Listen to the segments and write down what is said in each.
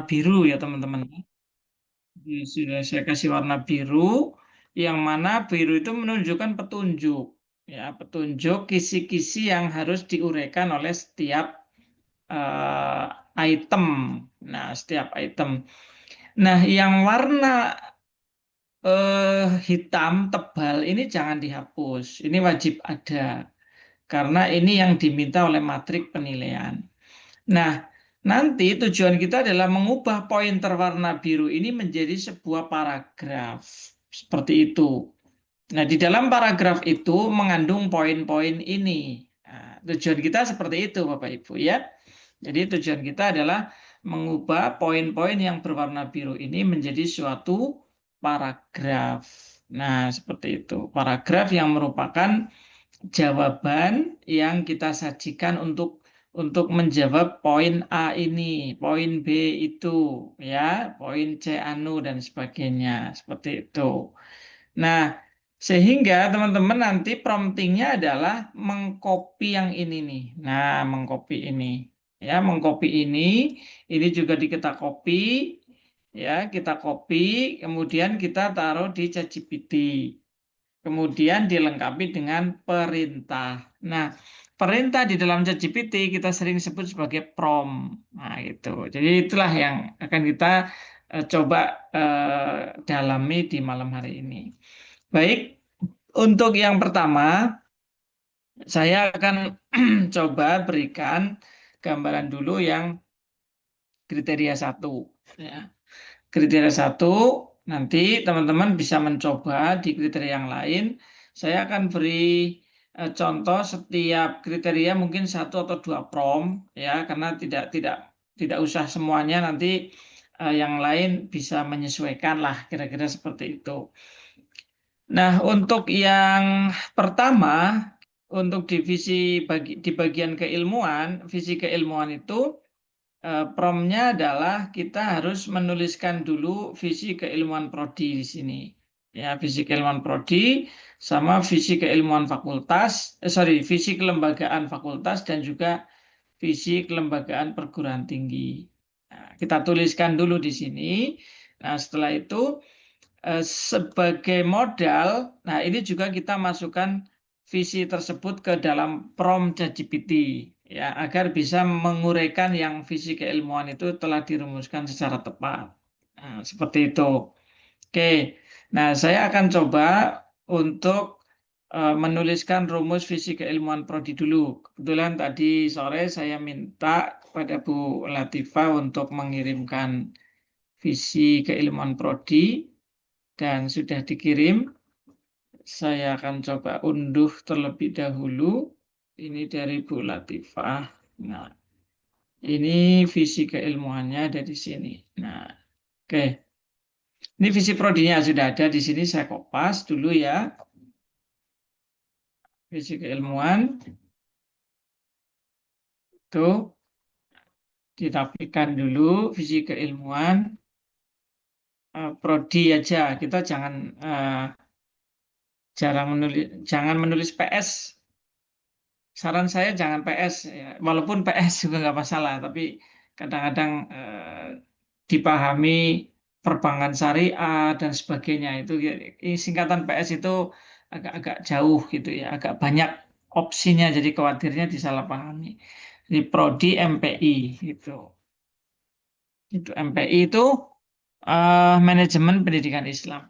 biru ya teman-teman. Sudah saya kasih warna biru, yang mana biru itu menunjukkan petunjuk. Ya, petunjuk kisi-kisi yang harus diuraikan oleh setiap item. Nah, setiap item. Nah, yang warna hitam tebal ini jangan dihapus. Ini wajib ada karena ini yang diminta oleh matrik penilaian. Nah, nanti tujuan kita adalah mengubah pointer warna biru ini menjadi sebuah paragraf. Seperti itu. Nah, di dalam paragraf itu mengandung poin-poin ini. Nah, tujuan kita seperti itu, Bapak Ibu ya. Jadi tujuan kita adalah mengubah poin-poin yang berwarna biru ini menjadi suatu paragraf. Nah, seperti itu. Paragraf yang merupakan jawaban yang kita sajikan untuk menjawab poin A ini, poin B itu, ya, poin C anu dan sebagainya, seperti itu. Nah, sehingga teman-teman nanti promptingnya adalah mengcopy yang ini nih. Nah, mengcopy ini, ya, mengcopy ini juga kita copy, ya, kita copy, kemudian kita taruh di ChatGPT. Kemudian dilengkapi dengan perintah. Nah, perintah di dalam ChatGPT kita sering sebut sebagai prompt. Nah, itu. Jadi itulah yang akan kita coba dalami di malam hari ini. Baik, untuk yang pertama, saya akan coba berikan gambaran dulu yang kriteria 1. Ya. Kriteria 1, nanti teman-teman bisa mencoba di kriteria yang lain. Saya akan beri contoh setiap kriteria mungkin 1 atau 2 prompt, ya, karena tidak usah semuanya, nanti yang lain bisa menyesuaikan lah, kira-kira seperti itu. Nah, untuk yang pertama, untuk di bagian keilmuan, visi keilmuan itu promptnya adalah kita harus menuliskan dulu visi keilmuan prodi di sini. Ya, visi keilmuan prodi sama visi keilmuan fakultas, visi kelembagaan fakultas dan juga visi kelembagaan perguruan tinggi. Nah, kita tuliskan dulu di sini. Nah, setelah itu sebagai modal, nah ini juga kita masukkan visi tersebut ke dalam prompt ChatGPT, ya, agar bisa menguraikan yang visi keilmuan itu telah dirumuskan secara tepat. Nah, seperti itu. Oke, nah saya akan coba untuk menuliskan rumus visi keilmuan prodi dulu. Kebetulan tadi sore saya minta kepada Bu Latifah untuk mengirimkan visi keilmuan prodi dan sudah dikirim. Saya akan coba unduh terlebih dahulu. Ini dari Bu Latifah. Nah, ini visi keilmuannya ada di sini. Nah, oke. Ini visi prodinya sudah ada di sini. Saya kopas dulu ya. Visi keilmuan itu ditampilkan dulu visi keilmuan prodi aja. Kita jangan menulis PS. Saran saya jangan PS, ya. Walaupun PS juga nggak masalah, tapi kadang-kadang dipahami perbankan syariah dan sebagainya itu singkatan PS itu agak-agak jauh gitu ya, agak banyak opsinya, jadi khawatirnya disalahpahami. Jadi prodi MPI itu MPI itu manajemen pendidikan Islam.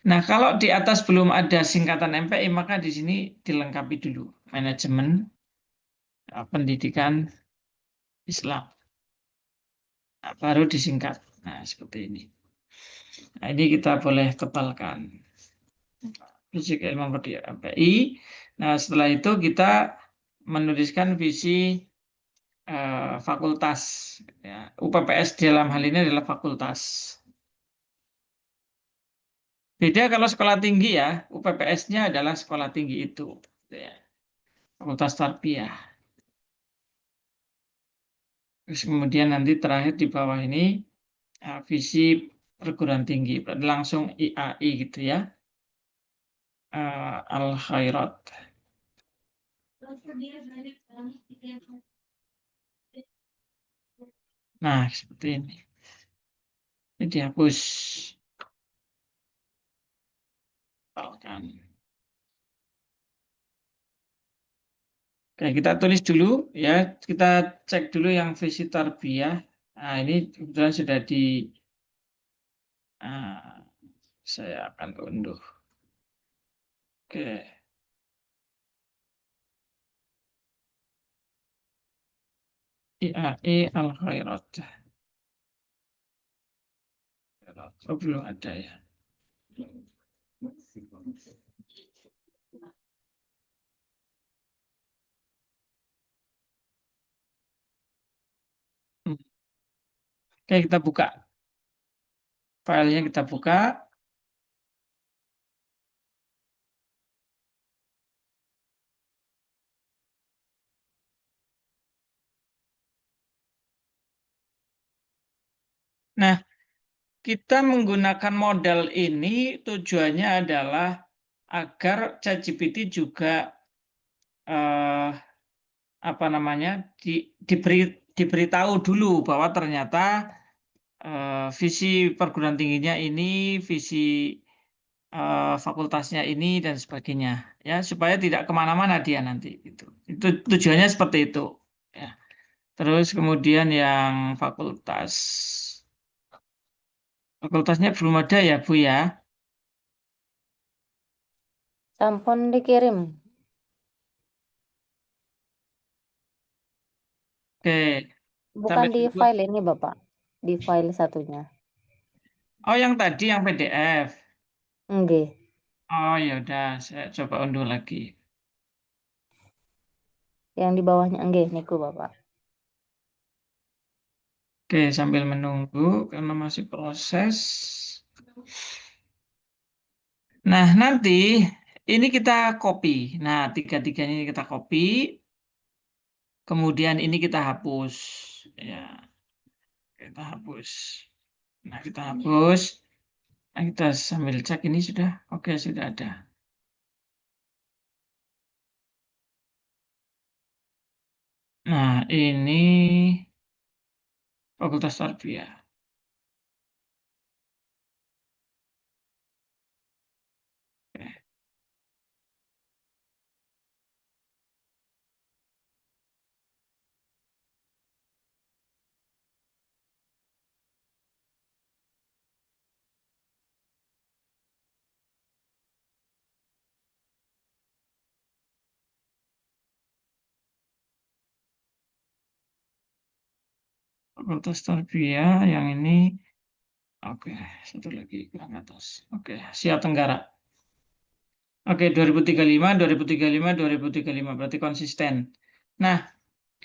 Nah, kalau di atas belum ada singkatan MPI, maka di sini dilengkapi dulu manajemen pendidikan Islam. Nah, baru disingkat. Nah, seperti ini. Nah, ini kita boleh tebalkan. Fisik ilmu MPI. Nah, setelah itu kita menuliskan visi fakultas. Ya, UPPS dalam hal ini adalah fakultas. Beda kalau sekolah tinggi ya, UPPS-nya adalah sekolah tinggi itu. Ya, Fakultas Tarbiyah. Terus kemudian nanti terakhir di bawah ini visi perguruan tinggi, langsung IAI gitu ya, Al-Khairat. Nah, seperti ini. Ini dihapus. Kan. Oke, kita tulis dulu ya. Kita cek dulu yang visitor biah. Nah, ini kebetulan sudah ah, saya akan unduh. Oke, IAE Al-Khairat. Oh, belum ada ya. Hmm. Oke, kita buka. Filenya kita buka. Nah, kita menggunakan model ini tujuannya adalah agar ChatGPT juga eh, apa namanya diberitahu dulu bahwa ternyata visi perguruan tingginya ini, visi fakultasnya ini dan sebagainya, ya supaya tidak kemana-mana dia nanti gitu. Itu tujuannya seperti itu. Ya. Terus kemudian yang fakultasnya belum ada ya Bu ya. Sampun dikirim. Oke, Bukan sampai di situ. file ini, Bapak. Di file satunya. Oh, yang tadi yang PDF. Enggak. Oh ya udah, saya coba unduh lagi. Yang di bawahnya enggak, niku, Bapak. Oke, sambil menunggu karena masih proses. Nah, nanti ini kita copy. Nah, tiga-tiganya ini kita copy. Kemudian ini kita hapus. Ya, kita hapus. Nah, kita hapus. Nah, kita sambil cek ini sudah. Oke, sudah ada. Nah, ini Fakultas Tarbiyah. Oke. Fakultas Tarbiyah yang ini. Oke, satu lagi kurang atas. Oke, Asia Tenggara. Oke, 2035, 2035, 2035 berarti konsisten. Nah,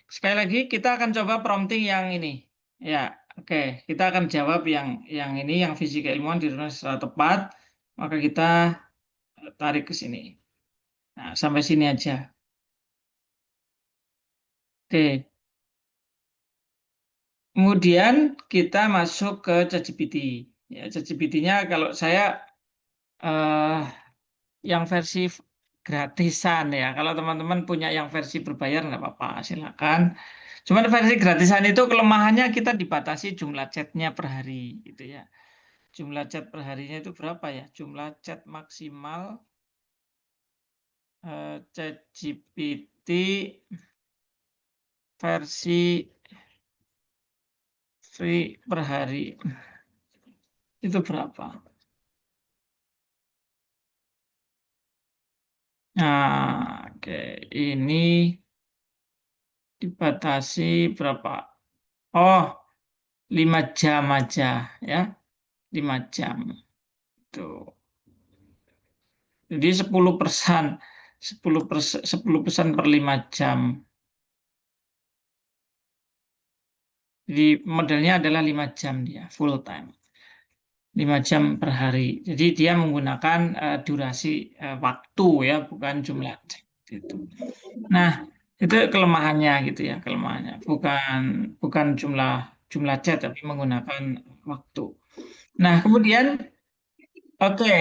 sekali lagi kita akan coba prompting yang ini. Ya, oke, kita akan jawab yang ini, yang fisika ilmuwan dirunut secara tepat. Maka kita tarik ke sini. Nah, sampai sini aja. Oke, kemudian kita masuk ke ChatGPT. Ya, ChatGPT-nya kalau saya eh, yang versi gratisan ya. Kalau teman-teman punya yang versi berbayar nggak apa-apa, silakan. Cuman versi gratisan itu kelemahannya kita dibatasi jumlah chatnya per hari gitu ya. Jumlah chat per harinya itu berapa ya? Jumlah chat maksimal chat GPT versi free per hari itu berapa? Nah, oke, ini dibatasi berapa? Oh, 5 jam aja ya, 5 jam. Tuh. Jadi 10%, 10% per 5 jam. Jadi modelnya adalah 5 jam dia, full time. 5 jam per hari. Jadi dia menggunakan durasi waktu ya, bukan jumlah jam. Gitu. Nah, itu kelemahannya gitu ya, kelemahannya. Bukan bukan jumlah jumlah chat, tapi menggunakan waktu. Nah, kemudian oke,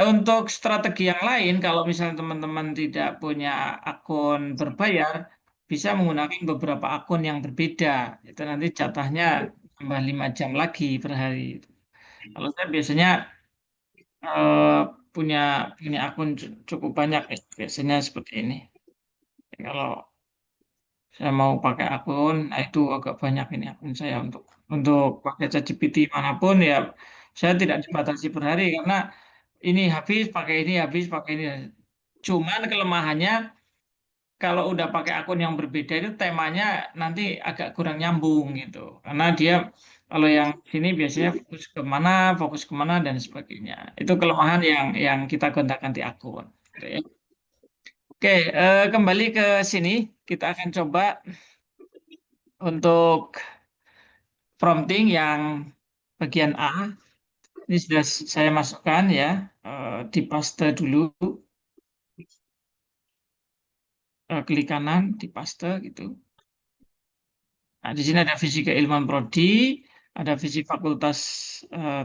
untuk strategi yang lain, kalau misalnya teman-teman tidak punya akun berbayar, bisa menggunakan beberapa akun yang berbeda. Itu nanti jatahnya tambah 5 jam lagi per hari. Kalau saya biasanya eh, punya punya akun cukup banyak ya. Biasanya seperti ini. Kalau saya mau pakai akun, nah itu agak banyak ini akun saya untuk pakai ChatGPT manapun ya. Saya tidak dibatasi per hari karena ini habis pakai ini. Cuman kelemahannya kalau udah pakai akun yang berbeda itu temanya nanti agak kurang nyambung gitu. Karena dia kalau yang sini biasanya fokus kemana dan sebagainya. Itu kelemahan yang kita gonta-ganti akun. Gitu ya. Oke, kembali ke sini kita akan coba untuk prompting yang bagian A. Ini sudah saya masukkan ya, di paste dulu, klik kanan di paste gitu. Nah, di sini ada visi keilmuan prodi, ada visi fakultas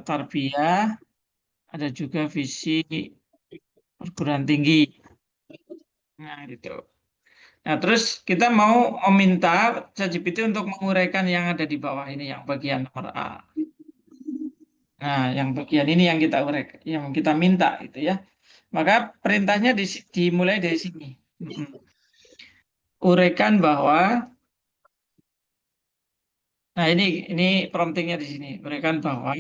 tarbiyah, ada juga visi perguruan tinggi. Nah, itu. Nah, terus kita mau meminta ChatGPT untuk menguraikan yang ada di bawah ini, yang bagian nomor A. Nah, yang bagian ini yang kita uraikan, yang kita minta itu ya. Maka perintahnya dimulai dari sini. Mm. Uraikan bahwa, nah ini promptingnya di sini. Uraikan bahwa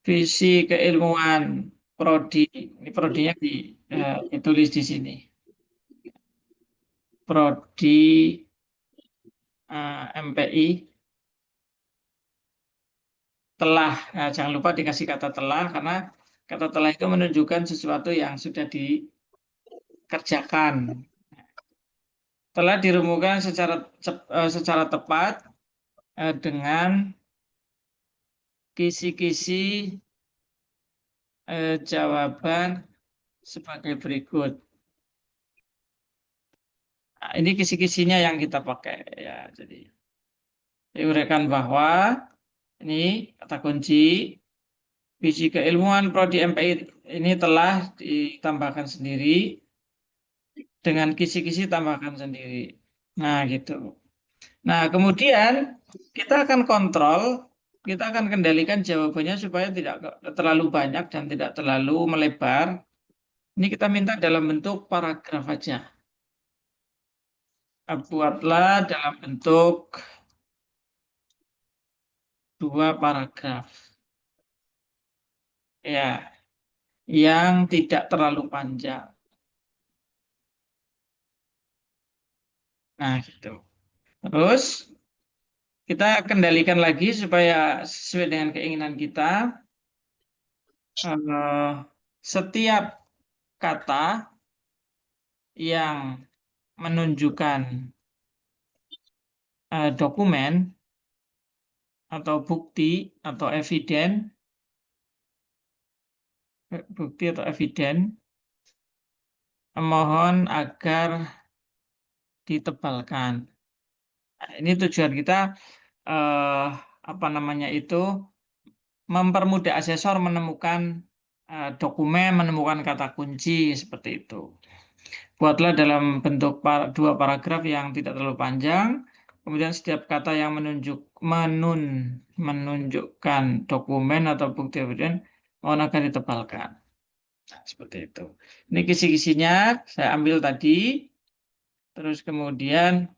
visi keilmuan prodi, ini prodinya ditulis di sini. Prodi MPI telah, nah, jangan lupa dikasih kata telah karena kata telah itu menunjukkan sesuatu yang sudah dikerjakan. Telah dirumuskan secara tepat dengan kisi-kisi jawaban sebagai berikut. Nah, ini kisi-kisinya yang kita pakai ya. Jadi diuraikan bahwa ini kata kunci visi keilmuan prodi MPI ini telah ditambahkan sendiri dengan kisi-kisi tambahkan sendiri. Nah, gitu. Nah, kemudian kita akan kontrol, kita akan kendalikan jawabannya supaya tidak terlalu banyak dan tidak terlalu melebar. Ini kita minta dalam bentuk paragraf aja. Buatlah dalam bentuk 2 paragraf. Ya, yang tidak terlalu panjang. Nah, gitu. Terus kita kendalikan lagi supaya sesuai dengan keinginan kita. Eh, Setiap kata yang menunjukkan dokumen atau bukti atau eviden, mohon agar ditebalkan. Nah, ini tujuan kita eh, apa namanya itu mempermudah asesor menemukan dokumen, menemukan kata kunci seperti itu. Buatlah dalam bentuk 2 paragraf yang tidak terlalu panjang. Kemudian setiap kata yang menunjukkan dokumen atau bukti eviden mohon agar ditebalkan. Nah, seperti itu. Ini kisi-kisinya saya ambil tadi. Terus kemudian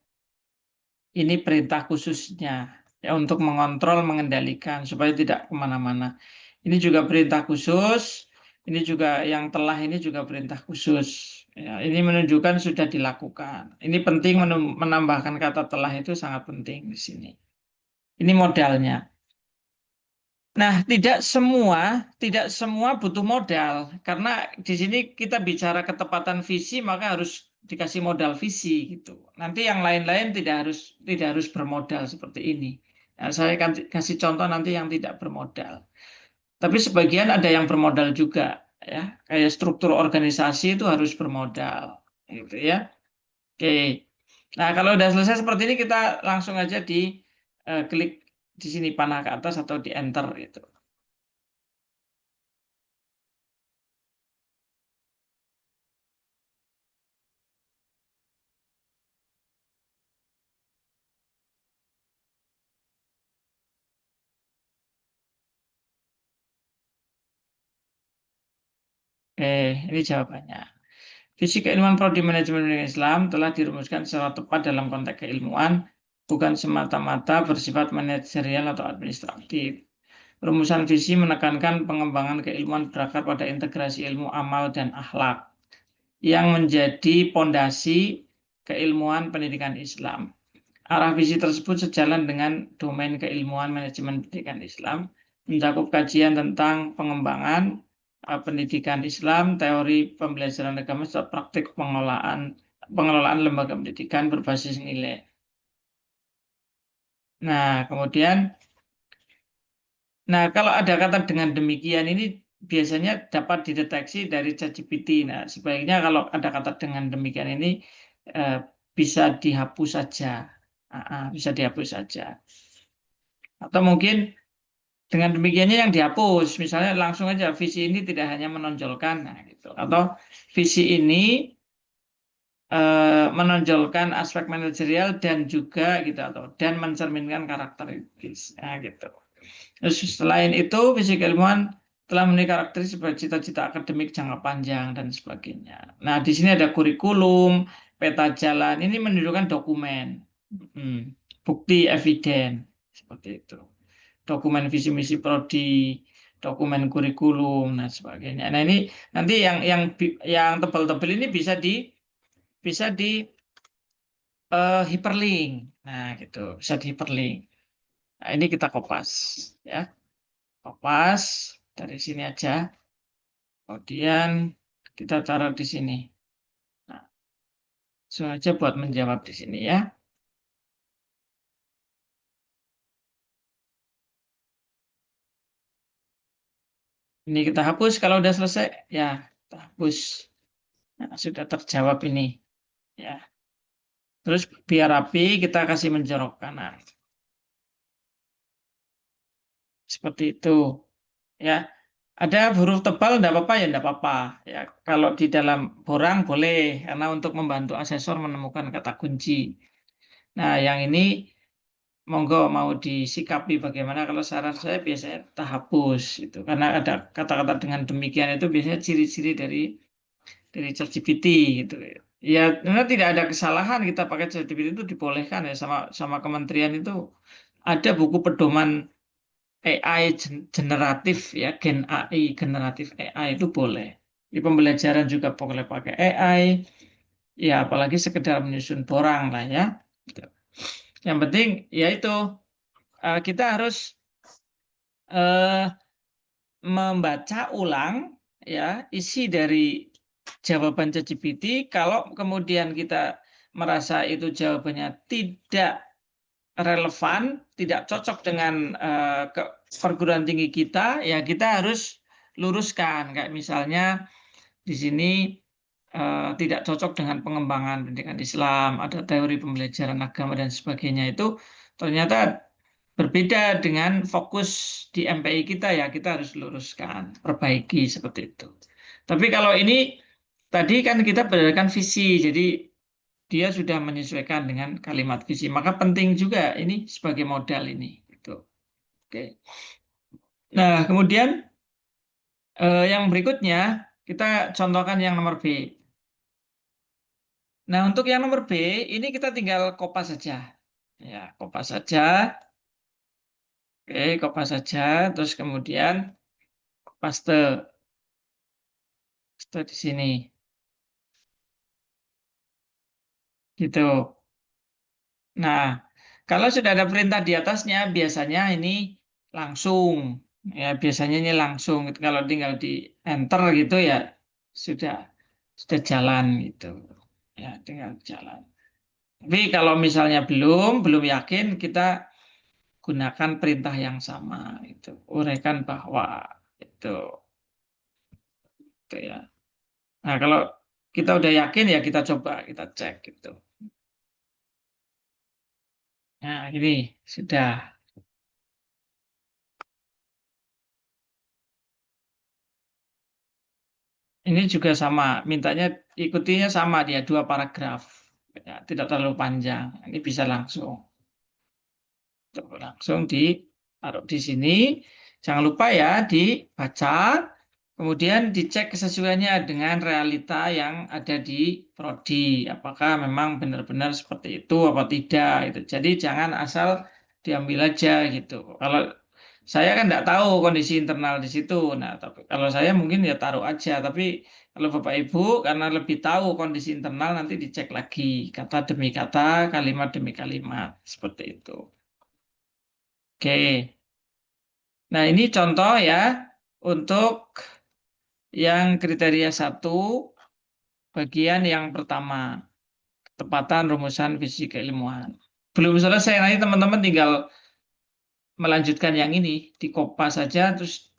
ini perintah khususnya ya untuk mengontrol, mengendalikan supaya tidak kemana-mana. Ini juga perintah khusus. Ini juga yang telah ini juga perintah khusus. Ya, ini menunjukkan sudah dilakukan. Ini penting menambahkan kata telah itu sangat penting di sini. Ini modalnya. Nah, tidak semua butuh modal karena di sini kita bicara ketepatan visi maka harus dikasih modal visi gitu. Nanti yang lain-lain tidak harus bermodal seperti ini. Nah, saya akan kasih contoh nanti yang tidak bermodal. Tapi sebagian ada yang bermodal juga ya. Kayak struktur organisasi itu harus bermodal gitu ya. Oke. Nah, kalau udah selesai seperti ini kita langsung aja klik di sini panah ke atas atau di enter gitu. Ini jawabannya. Visi keilmuan prodi manajemen pendidikan Islam telah dirumuskan secara tepat dalam konteks keilmuan, bukan semata-mata bersifat manajerial atau administratif. Rumusan visi menekankan pengembangan keilmuan berakar pada integrasi ilmu amal dan akhlak yang menjadi pondasi keilmuan pendidikan Islam. Arah visi tersebut sejalan dengan domain keilmuan manajemen pendidikan Islam, mencakup kajian tentang pengembangan pendidikan Islam, teori pembelajaran agama, serta praktik pengelolaan lembaga pendidikan berbasis nilai. Nah, kalau ada kata dengan demikian ini biasanya dapat dideteksi dari ChatGPT. Nah, sebaiknya kalau ada kata dengan demikian ini eh, bisa dihapus saja. Bisa dihapus saja. Atau mungkin dengan demikiannya yang dihapus, misalnya langsung aja visi ini tidak hanya menonjolkan, nah, gitu. Atau visi ini menonjolkan aspek manajerial dan juga gitu atau dan mencerminkan karakteristik, nah, gitu. Terus selain itu, visi keilmuan telah memenuhi karakteristik sebagai cita-cita akademik jangka panjang dan sebagainya. Nah, di sini ada kurikulum, peta jalan, ini menunjukkan dokumen, bukti eviden, seperti itu. Dokumen visi misi prodi, dokumen kurikulum, dan sebagainya. Nah, ini nanti yang tebal-tebal ini bisa di hyperlink. Nah, gitu, bisa di hyperlink. Nah, ini kita kopas, ya. Kopas dari sini aja. Kemudian kita taruh di sini. Nah, langsung aja buat menjawab di sini ya. Ini kita hapus kalau udah selesai. Ya, kita hapus. Nah, sudah terjawab ini. Ya. Terus biar rapi kita kasih menjorok kanan. Seperti itu. Ya. Ada huruf tebal enggak apa-apa ya enggak apa-apa. Ya, kalau di dalam borang boleh karena untuk membantu asesor menemukan kata kunci. Nah, yang ini monggo mau disikapi bagaimana kalau saran saya biasanya kita hapus itu karena ada kata-kata dengan demikian itu biasanya ciri-ciri dari ChatGPT gitu. Ya, karena tidak ada kesalahan kita pakai ChatGPT itu dibolehkan ya sama sama kementerian itu ada buku pedoman AI generatif ya Gen AI generatif AI itu boleh. Di pembelajaran juga boleh pakai AI ya apalagi sekedar menyusun borang lah ya. Yang penting ya itu kita harus eh, membaca ulang ya isi dari jawaban ChatGPT. Kalau kemudian kita merasa itu jawabannya tidak relevan, tidak cocok dengan perguruan tinggi kita, ya kita harus luruskan. Kayak misalnya di sini tidak cocok dengan pengembangan pendidikan Islam, ada teori pembelajaran agama dan sebagainya itu ternyata berbeda dengan fokus di MPI kita ya kita harus luruskan, perbaiki seperti itu. Tapi kalau ini tadi kan kita berdasarkan visi, jadi dia sudah menyesuaikan dengan kalimat visi. Maka penting juga ini sebagai modal ini. Gitu. Oke. Nah kemudian yang berikutnya kita contohkan yang nomor B. Nah untuk yang nomor B ini kita tinggal kopas saja. Ya kopas saja. Oke kopas saja. Terus kemudian paste. Paste di sini. Gitu. Nah, kalau sudah ada perintah di atasnya, biasanya ini langsung. Ya, biasanya ini langsung. Kalau tinggal di enter gitu ya sudah sudah jalan gitu. Ya, tinggal jalan. Tapi kalau misalnya belum yakin, kita gunakan perintah yang sama. Itu uraikan bahwa itu, itu ya. Nah, kalau kita udah yakin ya kita coba, kita cek gitu. Nah, ini sudah. Ini juga sama, mintanya ikutinya sama dia 2 paragraf, ya, tidak terlalu panjang. Ini bisa langsung, langsung ditaruh di sini. Jangan lupa ya dibaca, Kemudian dicek kesesuaiannya dengan realita yang ada di prodi. Apakah memang benar-benar seperti itu apa tidak gitu. Jadi jangan asal diambil aja gitu. Kalau saya kan nggak tahu kondisi internal di situ. Nah, tapi kalau saya mungkin ya taruh aja. Tapi kalau Bapak Ibu karena lebih tahu kondisi internal nanti dicek lagi kata demi kata, kalimat demi kalimat seperti itu. Oke. Nah, ini contoh ya untuk yang kriteria satu bagian yang pertama, ketepatan rumusan fisika ilmuwan. Belum selesai, nanti teman-teman tinggal melanjutkan yang ini, di kopas saja, terus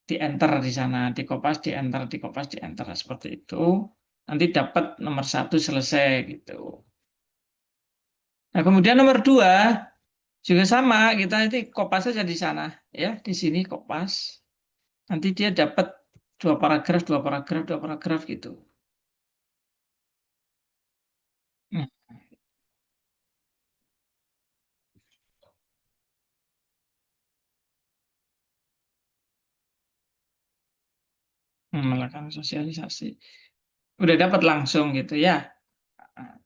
di enter di sana, di kopas, di enter, di kopas, di enter, seperti itu. Nanti dapat nomor satu selesai gitu. Nah, kemudian nomor dua juga sama, kita nanti kopas saja di sana, ya, di sini kopas. Nanti dia dapat dua paragraf, dua paragraf, dua paragraf gitu. Hmm, melakukan sosialisasi. Udah dapat langsung gitu ya. Nah,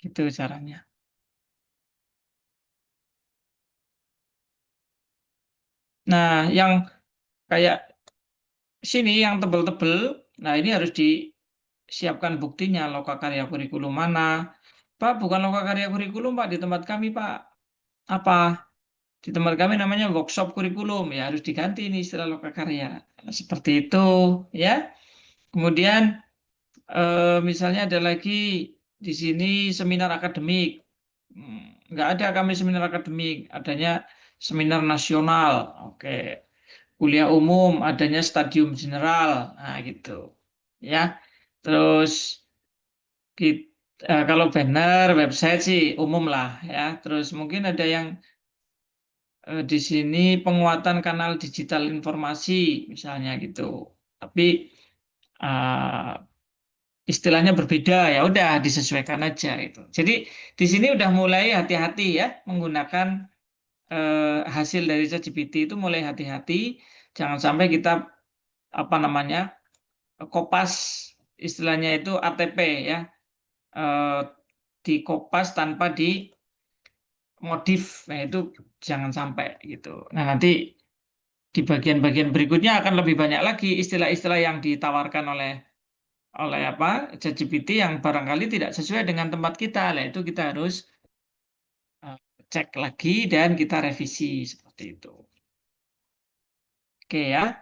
gitu caranya. Nah, yang kayak sini yang tebel-tebel, nah ini harus disiapkan buktinya lokakarya kurikulum mana. Pak, bukan lokakarya kurikulum, Pak, di tempat kami, Pak. Apa? Di tempat kami namanya workshop kurikulum, ya harus diganti ini istilah lokakarya. Nah, seperti itu, ya. Kemudian misalnya ada lagi di sini seminar akademik. Nggak ada kami seminar akademik, adanya seminar nasional. Oke. Kuliah umum, adanya stadium general. Nah, gitu. Ya. Terus kalau banner, website sih umum lah ya. Terus mungkin ada yang di sini penguatan kanal digital informasi misalnya gitu. Tapi eh, istilahnya berbeda ya udah disesuaikan aja itu. Jadi di sini udah mulai hati-hati ya menggunakan hasil dari ChatGPT itu mulai hati-hati, jangan sampai kita apa namanya kopas istilahnya itu ATP ya, eh, dikopas tanpa dimodif, nah itu jangan sampai gitu. Nah nanti di bagian-bagian berikutnya akan lebih banyak lagi istilah-istilah yang ditawarkan oleh apa ChatGPT yang barangkali tidak sesuai dengan tempat kita. Nah itu kita harus eh, cek lagi dan kita revisi seperti itu. Oke ya.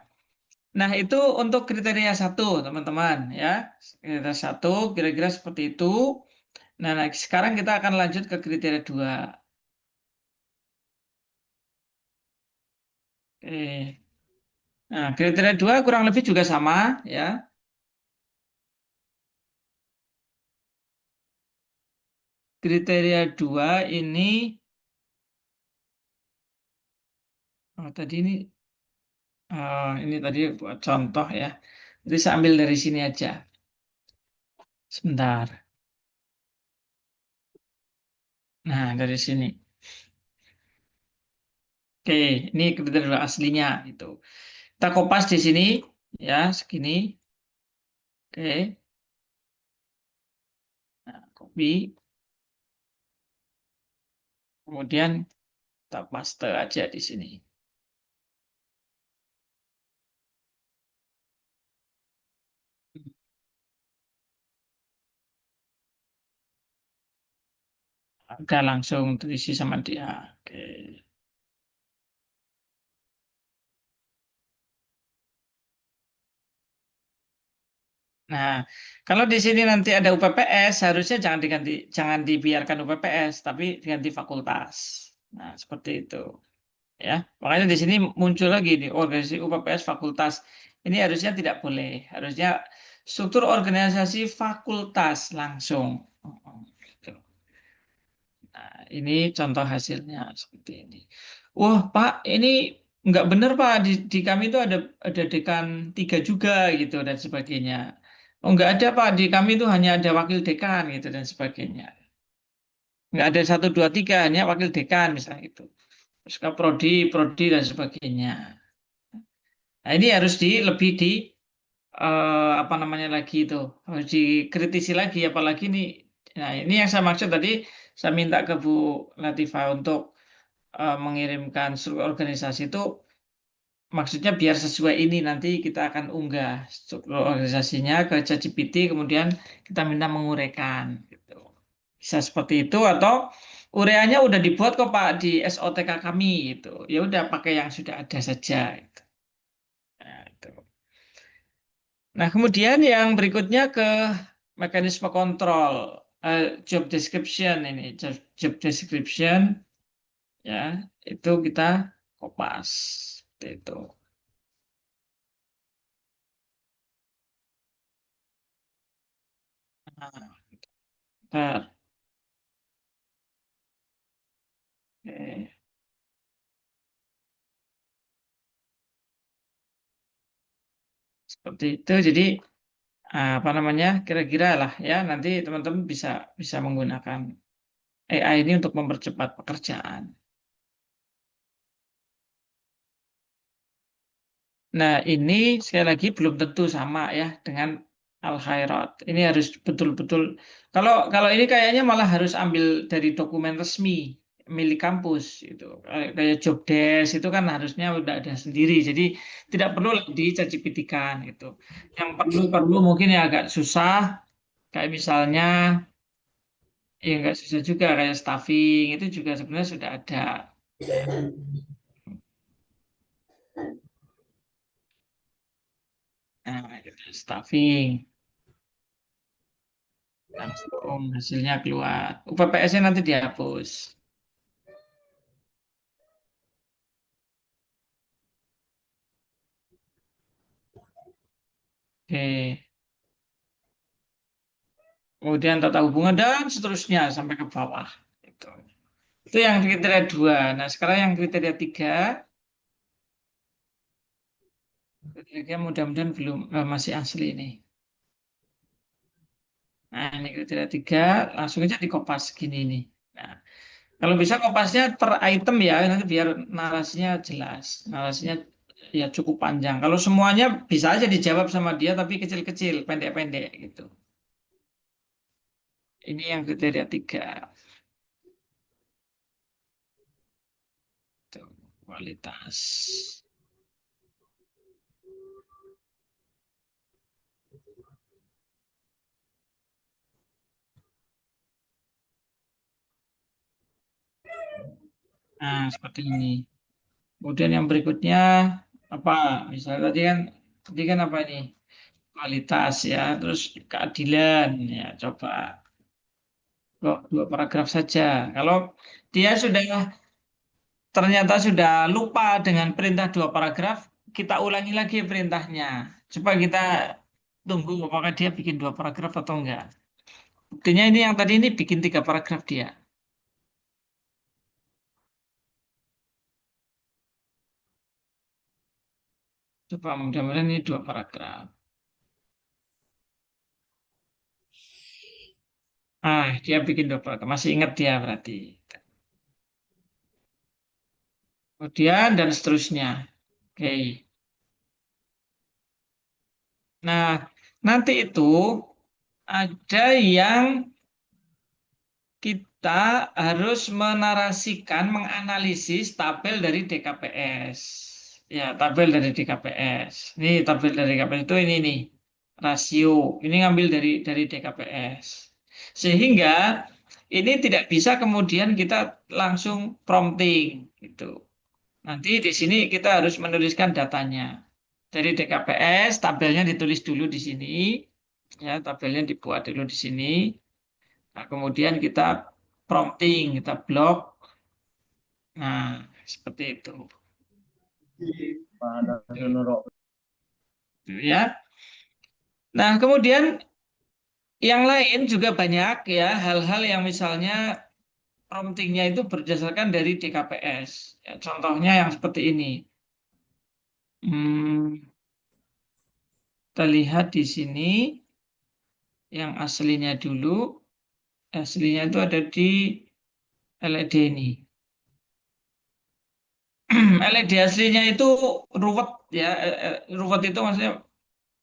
Nah, itu untuk kriteria satu, teman-teman, ya. Kriteria satu, kira-kira seperti itu. Nah, sekarang kita akan lanjut ke kriteria dua. Oke. Nah, kriteria dua kurang lebih juga sama, ya. Kriteria dua ini, oh, tadi ini tadi buat contoh ya. Jadi saya ambil dari sini aja. Sebentar. Nah, dari sini. Oke, ini kriteria dua aslinya itu. Kita kopas di sini, ya, segini. Oke. Nah, copy. Kemudian kita paste aja di sini. Udah langsung terisi sama dia. Oke. Nah, kalau di sini nanti ada UPPS, harusnya jangan diganti, jangan dibiarkan UPPS, tapi diganti fakultas. Nah, seperti itu. Ya, makanya di sini muncul lagi nih organisasi UPPS fakultas. Ini harusnya tidak boleh. Harusnya struktur organisasi fakultas langsung. Gitu. Nah, ini contoh hasilnya seperti ini. Wah, Pak, ini nggak benar, Pak. Di kami itu ada dekan tiga juga gitu dan sebagainya. Oh, nggak ada, Pak. Di kami itu hanya ada wakil dekan gitu dan sebagainya. Nggak ada satu, dua, tiga, hanya wakil dekan misalnya itu. SK prodi, prodi dan sebagainya. Nah, ini harus lebih di apa namanya lagi itu, harus dikritisi lagi, apalagi ini. Nah, ini yang saya maksud tadi, saya minta ke Bu Latifah untuk mengirimkan struktur organisasi itu, maksudnya biar sesuai ini, nanti kita akan unggah struktur organisasinya ke ChatGPT, kemudian kita minta menguraikan gitu. Bisa seperti itu, atau ureanya udah dibuat kok Pak di SOTK kami gitu. Ya udah pakai yang sudah ada saja gitu. Nah, itu. Nah, kemudian yang berikutnya ke mekanisme kontrol, job description ini, job description ya, itu kita kopas seperti itu. Nah, bentar. Oke, seperti itu. Jadi apa namanya? Kira-kira lah ya, nanti teman-teman bisa bisa menggunakan AI ini untuk mempercepat pekerjaan. Nah, ini sekali lagi belum tentu sama ya dengan Al Khairat. Ini harus betul-betul. Kalau kalau ini kayaknya malah harus ambil dari dokumen resmi milik kampus itu. Kayak job desk itu kan harusnya udah ada sendiri. Jadi tidak perlu dicacipitikan gitu. Yang perlu mungkin ya agak susah. Kayak misalnya, ya nggak susah juga kayak staffing itu juga sebenarnya sudah ada. Nah, gitu, staffing langsung hasilnya keluar. UPPS-nya nanti dihapus. Oke. Kemudian tata hubungan dan seterusnya sampai ke bawah. Itu. Itu yang kriteria 2. Nah, sekarang yang kriteria 3, kriteria mudah-mudahan belum masih asli nih. Nah, ini kriteria 3, langsung aja di kopas gini nih. Nah, kalau bisa kopasnya per item ya, nanti biar narasinya jelas. Narasinya ya cukup panjang. Kalau semuanya bisa aja dijawab sama dia, tapi kecil-kecil, pendek-pendek gitu. Ini yang kriteria 3. Tuh, kualitas. Nah, seperti ini. Kemudian yang berikutnya apa? Misalnya tadi kan apa ini? Kualitas ya, terus keadilan ya. Coba kok 2 paragraf saja. Kalau dia sudah ternyata sudah lupa dengan perintah 2 paragraf, kita ulangi lagi perintahnya. Coba kita tunggu apakah dia bikin 2 paragraf atau enggak. Buktinya ini yang tadi ini bikin 3 paragraf dia. Coba mudah-mudahan ini 2 paragraf. Dia bikin 2 paragraf. Masih ingat dia berarti. Kemudian dan seterusnya. Oke. Nah, nanti itu ada yang kita harus menarasikan, menganalisis tabel dari DKPS. Ya, tabel dari DKPS. Ini tabel dari DKPS itu ini nih, rasio. Ini ngambil dari DKPS. Sehingga ini tidak bisa kemudian kita langsung prompting gitu. Nanti di sini kita harus menuliskan datanya. Dari DKPS, tabelnya ditulis dulu di sini, ya tabelnya dibuat dulu di sini. Nah, kemudian kita prompting, kita blok. Nah, seperti itu. Ya. Nah, kemudian yang lain juga banyak ya hal-hal yang misalnya promptingnya itu berdasarkan dari DKPS. Ya, contohnya yang seperti ini. Hmm, kita lihat di sini yang aslinya dulu. Aslinya itu ada di LED ini. LED aslinya itu ruwet ya, ruwet itu maksudnya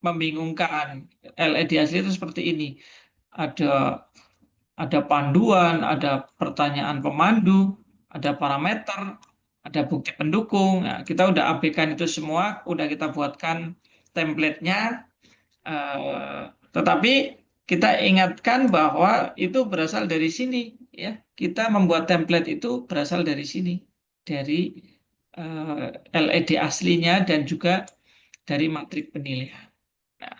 membingungkan. LED asli itu seperti ini. Ada ada panduan, ada pertanyaan pemandu, ada parameter, ada bukti pendukung. Nah, kita udah abaikan itu semua, udah kita buatkan template-nya. eh, tetapi kita ingatkan bahwa itu berasal dari sini, ya. Kita membuat template itu berasal dari sini, dari LED aslinya dan juga dari matrik penilaian. Nah,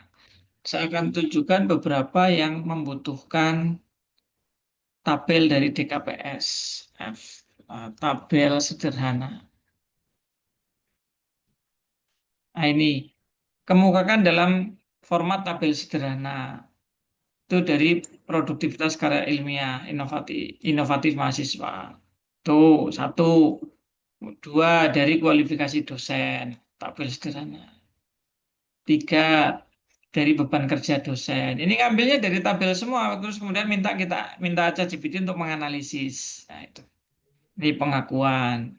saya akan tunjukkan beberapa yang membutuhkan tabel dari DKPS F, tabel sederhana. Nah, ini kemukakan dalam format tabel sederhana. Itu dari produktivitas karya ilmiah inovatif mahasiswa. Tuh, satu. Dua, dari kualifikasi dosen, tabel sederhana. Tiga, dari beban kerja dosen. Ini ngambilnya dari tabel semua, terus kemudian minta ChatGPT untuk menganalisis. Nah, itu. Ini pengakuan.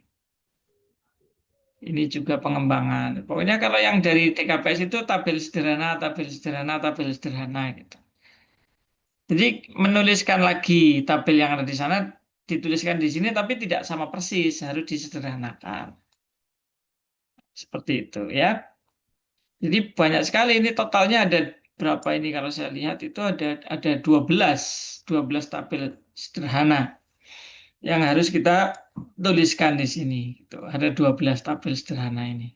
Ini juga pengembangan. Pokoknya kalau yang dari DKPS itu tabel sederhana, tabel sederhana, tabel sederhana gitu. Jadi menuliskan lagi tabel yang ada di sana, dituliskan di sini, tapi tidak sama persis, harus disederhanakan. Seperti itu ya. Jadi banyak sekali ini totalnya ada berapa ini kalau saya lihat itu ada 12 tabel sederhana yang harus kita tuliskan di sini. Gitu. Ada 12 tabel sederhana ini.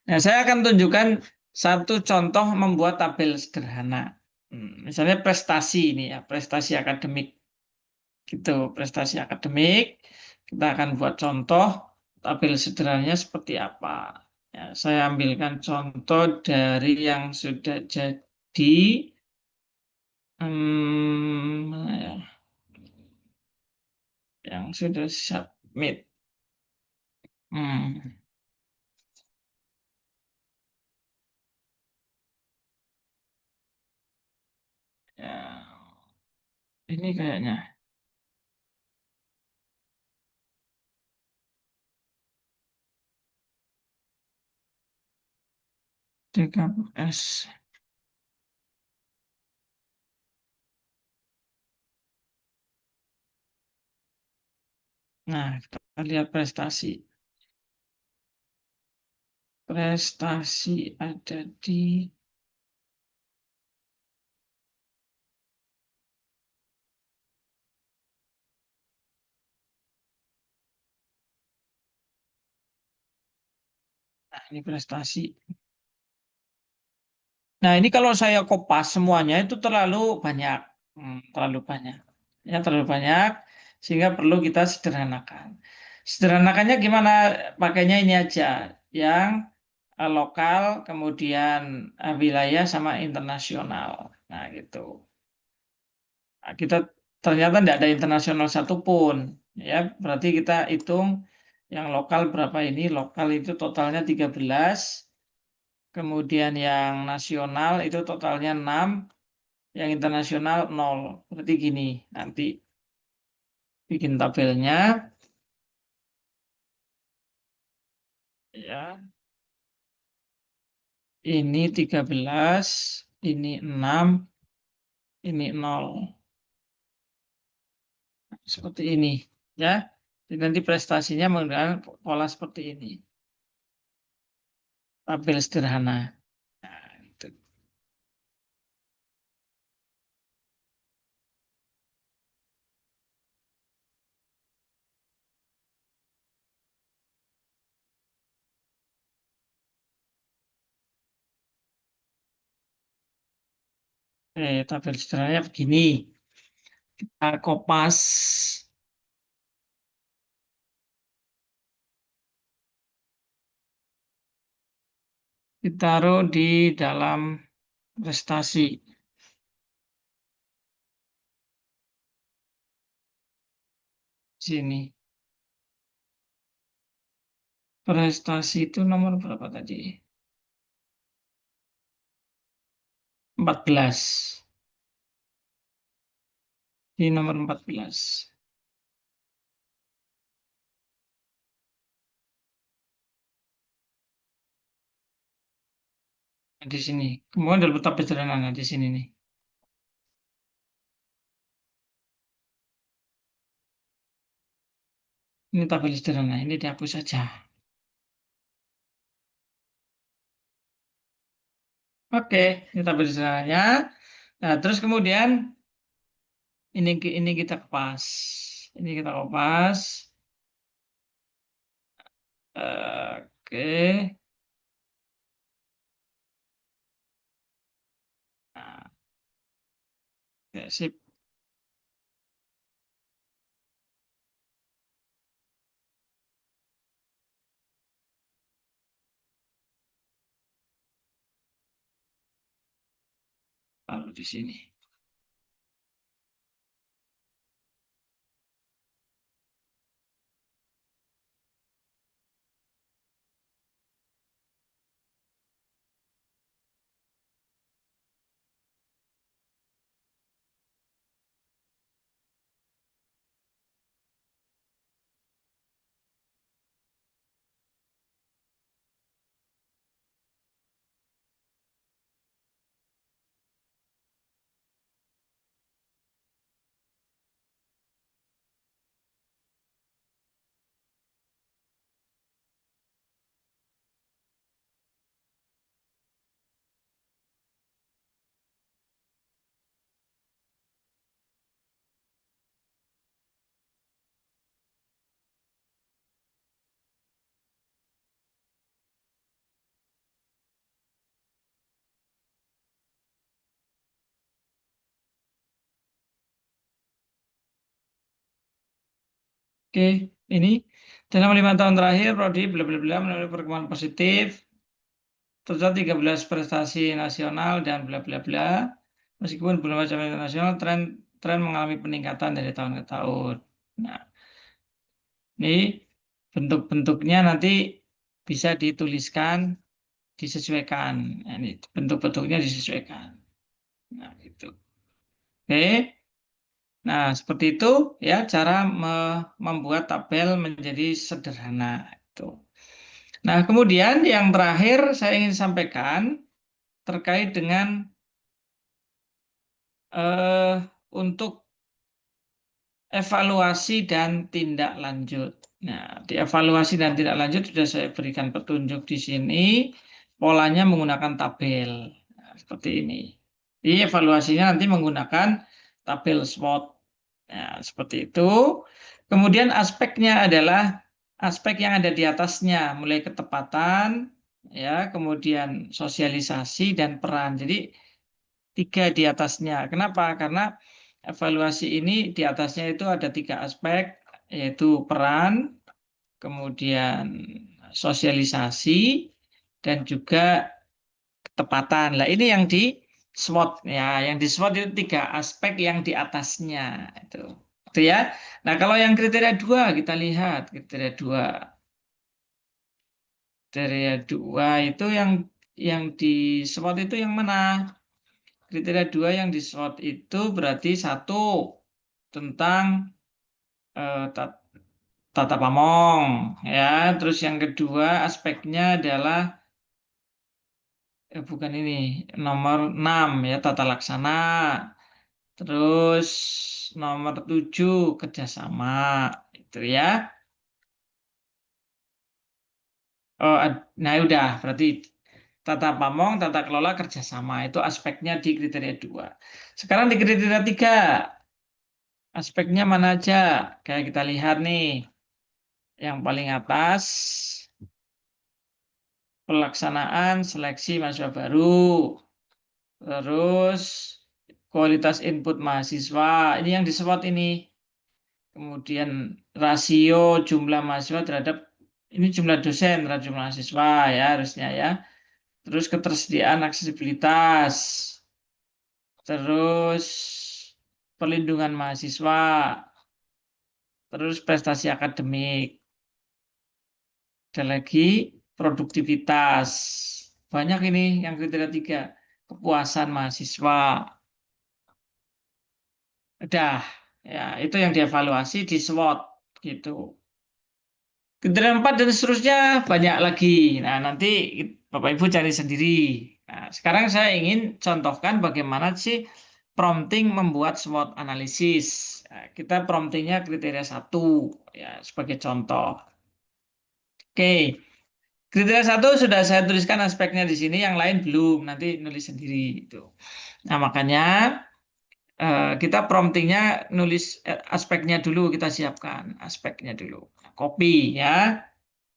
Nah, saya akan tunjukkan satu contoh membuat tabel sederhana. Misalnya prestasi ini ya, prestasi akademik. Gitu, prestasi akademik. Kita akan buat contoh tabel sederhananya seperti apa. Ya, saya ambilkan contoh dari yang sudah jadi, ya, yang sudah submit. Hmm, ya, ini kayaknya DKS. Nah, kita lihat prestasi. Prestasi ada di nah, ini prestasi. Nah, ini kalau saya kopas semuanya itu terlalu banyak. Terlalu banyak. Ya, terlalu banyak sehingga perlu kita sederhanakan. Sederhanakannya gimana? Pakainya ini aja. Yang lokal, kemudian wilayah sama internasional. Nah, gitu. Nah, kita ternyata tidak ada internasional satupun. Ya, berarti kita hitung yang lokal berapa ini? Lokal itu totalnya 13. Kemudian yang nasional itu totalnya 6, yang internasional 0. Berarti gini, nanti bikin tabelnya ya. Ini 13, ini 6, ini 0. Seperti ini ya. Jadi nanti prestasinya menggunakan pola seperti ini. Tabel sederhana. Nah, itu. Tabel sederhananya begini. Kita kopas, ditaruh di dalam prestasi. Sini. Prestasi itu nomor berapa tadi? 14. Di nomor 14. Di sini. Kemudian dalam tabel sederhana di sini nih. Ini tabel sederhana, ini dihapus saja. Oke, ini tabel sederhananya. Nah, terus kemudian ini kita kepas. Ini kita kepas. Oke. Nah, ya, sip. Lalu di sini. Oke, ini dalam 5 tahun terakhir, Prodi bla bla bla melalui perkembangan positif tercatat 13 prestasi nasional dan bla bla bla. Meskipun belum mencapai internasional, tren mengalami peningkatan dari tahun ke tahun. Nah, ini bentuk-bentuknya nanti bisa dituliskan, disesuaikan. Nah, ini bentuk-bentuknya disesuaikan. Nah, gitu. Oke. Nah, seperti itu ya cara membuat tabel menjadi sederhana itu. Nah, kemudian yang terakhir saya ingin sampaikan terkait dengan untuk evaluasi dan tindak lanjut. Nah, di evaluasi dan tindak lanjut sudah saya berikan petunjuk di sini. Polanya menggunakan tabel. Nah, seperti ini. Di evaluasinya nanti menggunakan tabel SWOT. Nah, seperti itu. Kemudian aspeknya adalah aspek yang ada di atasnya, mulai ketepatan, ya, kemudian sosialisasi dan peran. Jadi 3 di atasnya. Kenapa? Karena evaluasi ini di atasnya itu ada 3 aspek, yaitu peran, kemudian sosialisasi, dan juga ketepatan. Nah, ini yang di SWOT ya, yang di SWOT itu 3 aspek yang di atasnya itu. Itu ya. Nah, kalau yang kriteria 2 kita lihat kriteria 2. Kriteria 2 itu yang di SWOT itu yang mana? Kriteria 2 yang di SWOT itu berarti 1 tentang tata pamong ya. Terus yang kedua aspeknya adalah bukan ini, nomor 6 ya, tata laksana. Terus nomor 7 kerjasama itu ya. Oh, nah udah berarti tata pamong, tata kelola, kerjasama itu aspeknya di kriteria 2. Sekarang di kriteria 3 aspeknya mana aja? Kayak kita lihat nih, yang paling atas pelaksanaan seleksi mahasiswa baru, terus kualitas input mahasiswa, ini yang di SWOT ini. Kemudian rasio jumlah mahasiswa terhadap, ini jumlah dosen terhadap jumlah mahasiswa ya harusnya ya. Terus ketersediaan aksesibilitas, terus perlindungan mahasiswa, terus prestasi akademik, ada lagi produktivitas. Banyak ini yang kriteria 3, kepuasan mahasiswa. Udah, ya itu yang dievaluasi di SWOT gitu. Kriteria 4 dan seterusnya banyak lagi. Nah, nanti Bapak Ibu cari sendiri. Nah, sekarang saya ingin contohkan bagaimana sih prompting membuat SWOT analisis. Nah, kita promptingnya kriteria 1 ya sebagai contoh. Oke, kriteria 1 sudah saya tuliskan aspeknya di sini, yang lain belum, nanti nulis sendiri itu. Nah, makanya kita promptingnya nulis aspeknya dulu, kita siapkan aspeknya dulu. Copy ya.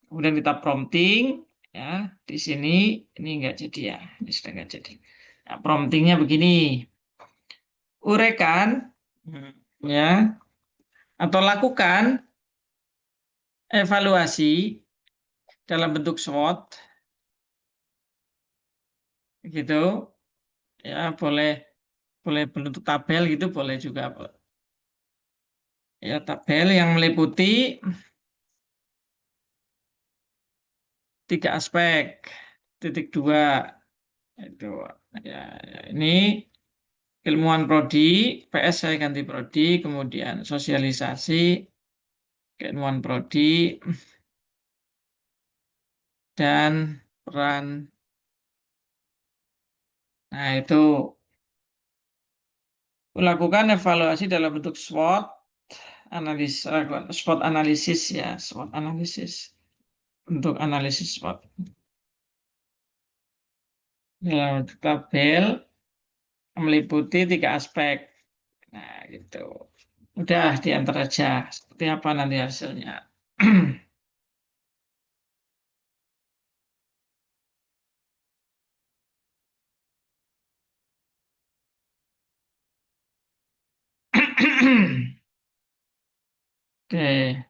Kemudian kita prompting ya di sini, ini enggak jadi ya, ini sudah enggak jadi. Nah, promptingnya begini, uraikan ya atau lakukan evaluasi dalam bentuk SWOT gitu ya, boleh boleh bentuk tabel gitu, boleh juga ya, tabel yang meliputi 3 aspek. Titik 2 itu ya, ini ilmuwan prodi, PS saya ganti prodi, kemudian sosialisasi keilmuan prodi, dan peran. Nah, itu lakukan evaluasi dalam bentuk SWOT SWOT analisis ya, SWOT analisis, untuk analisis SWOT dalam bentuk tabel meliputi 3 aspek. Nah, gitu. Udah diantar aja seperti apa nanti hasilnya. Oke.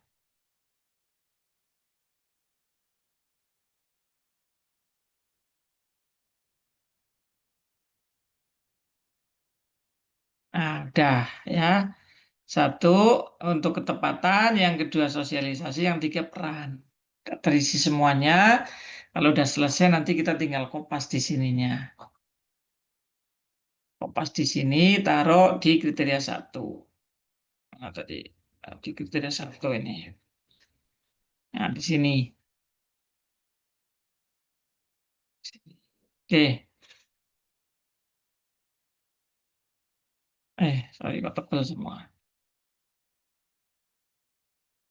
Nah, udah ya. 1 untuk ketepatan, yang kedua sosialisasi, yang 3 peran. Terisi semuanya. Kalau udah selesai nanti kita tinggal kopas di sininya. Kopas di sini, taruh di kriteria 1. Nah, tadi di kriteria 1 ini. Nah, di sini. Oke. Sorry, kok tebel semua.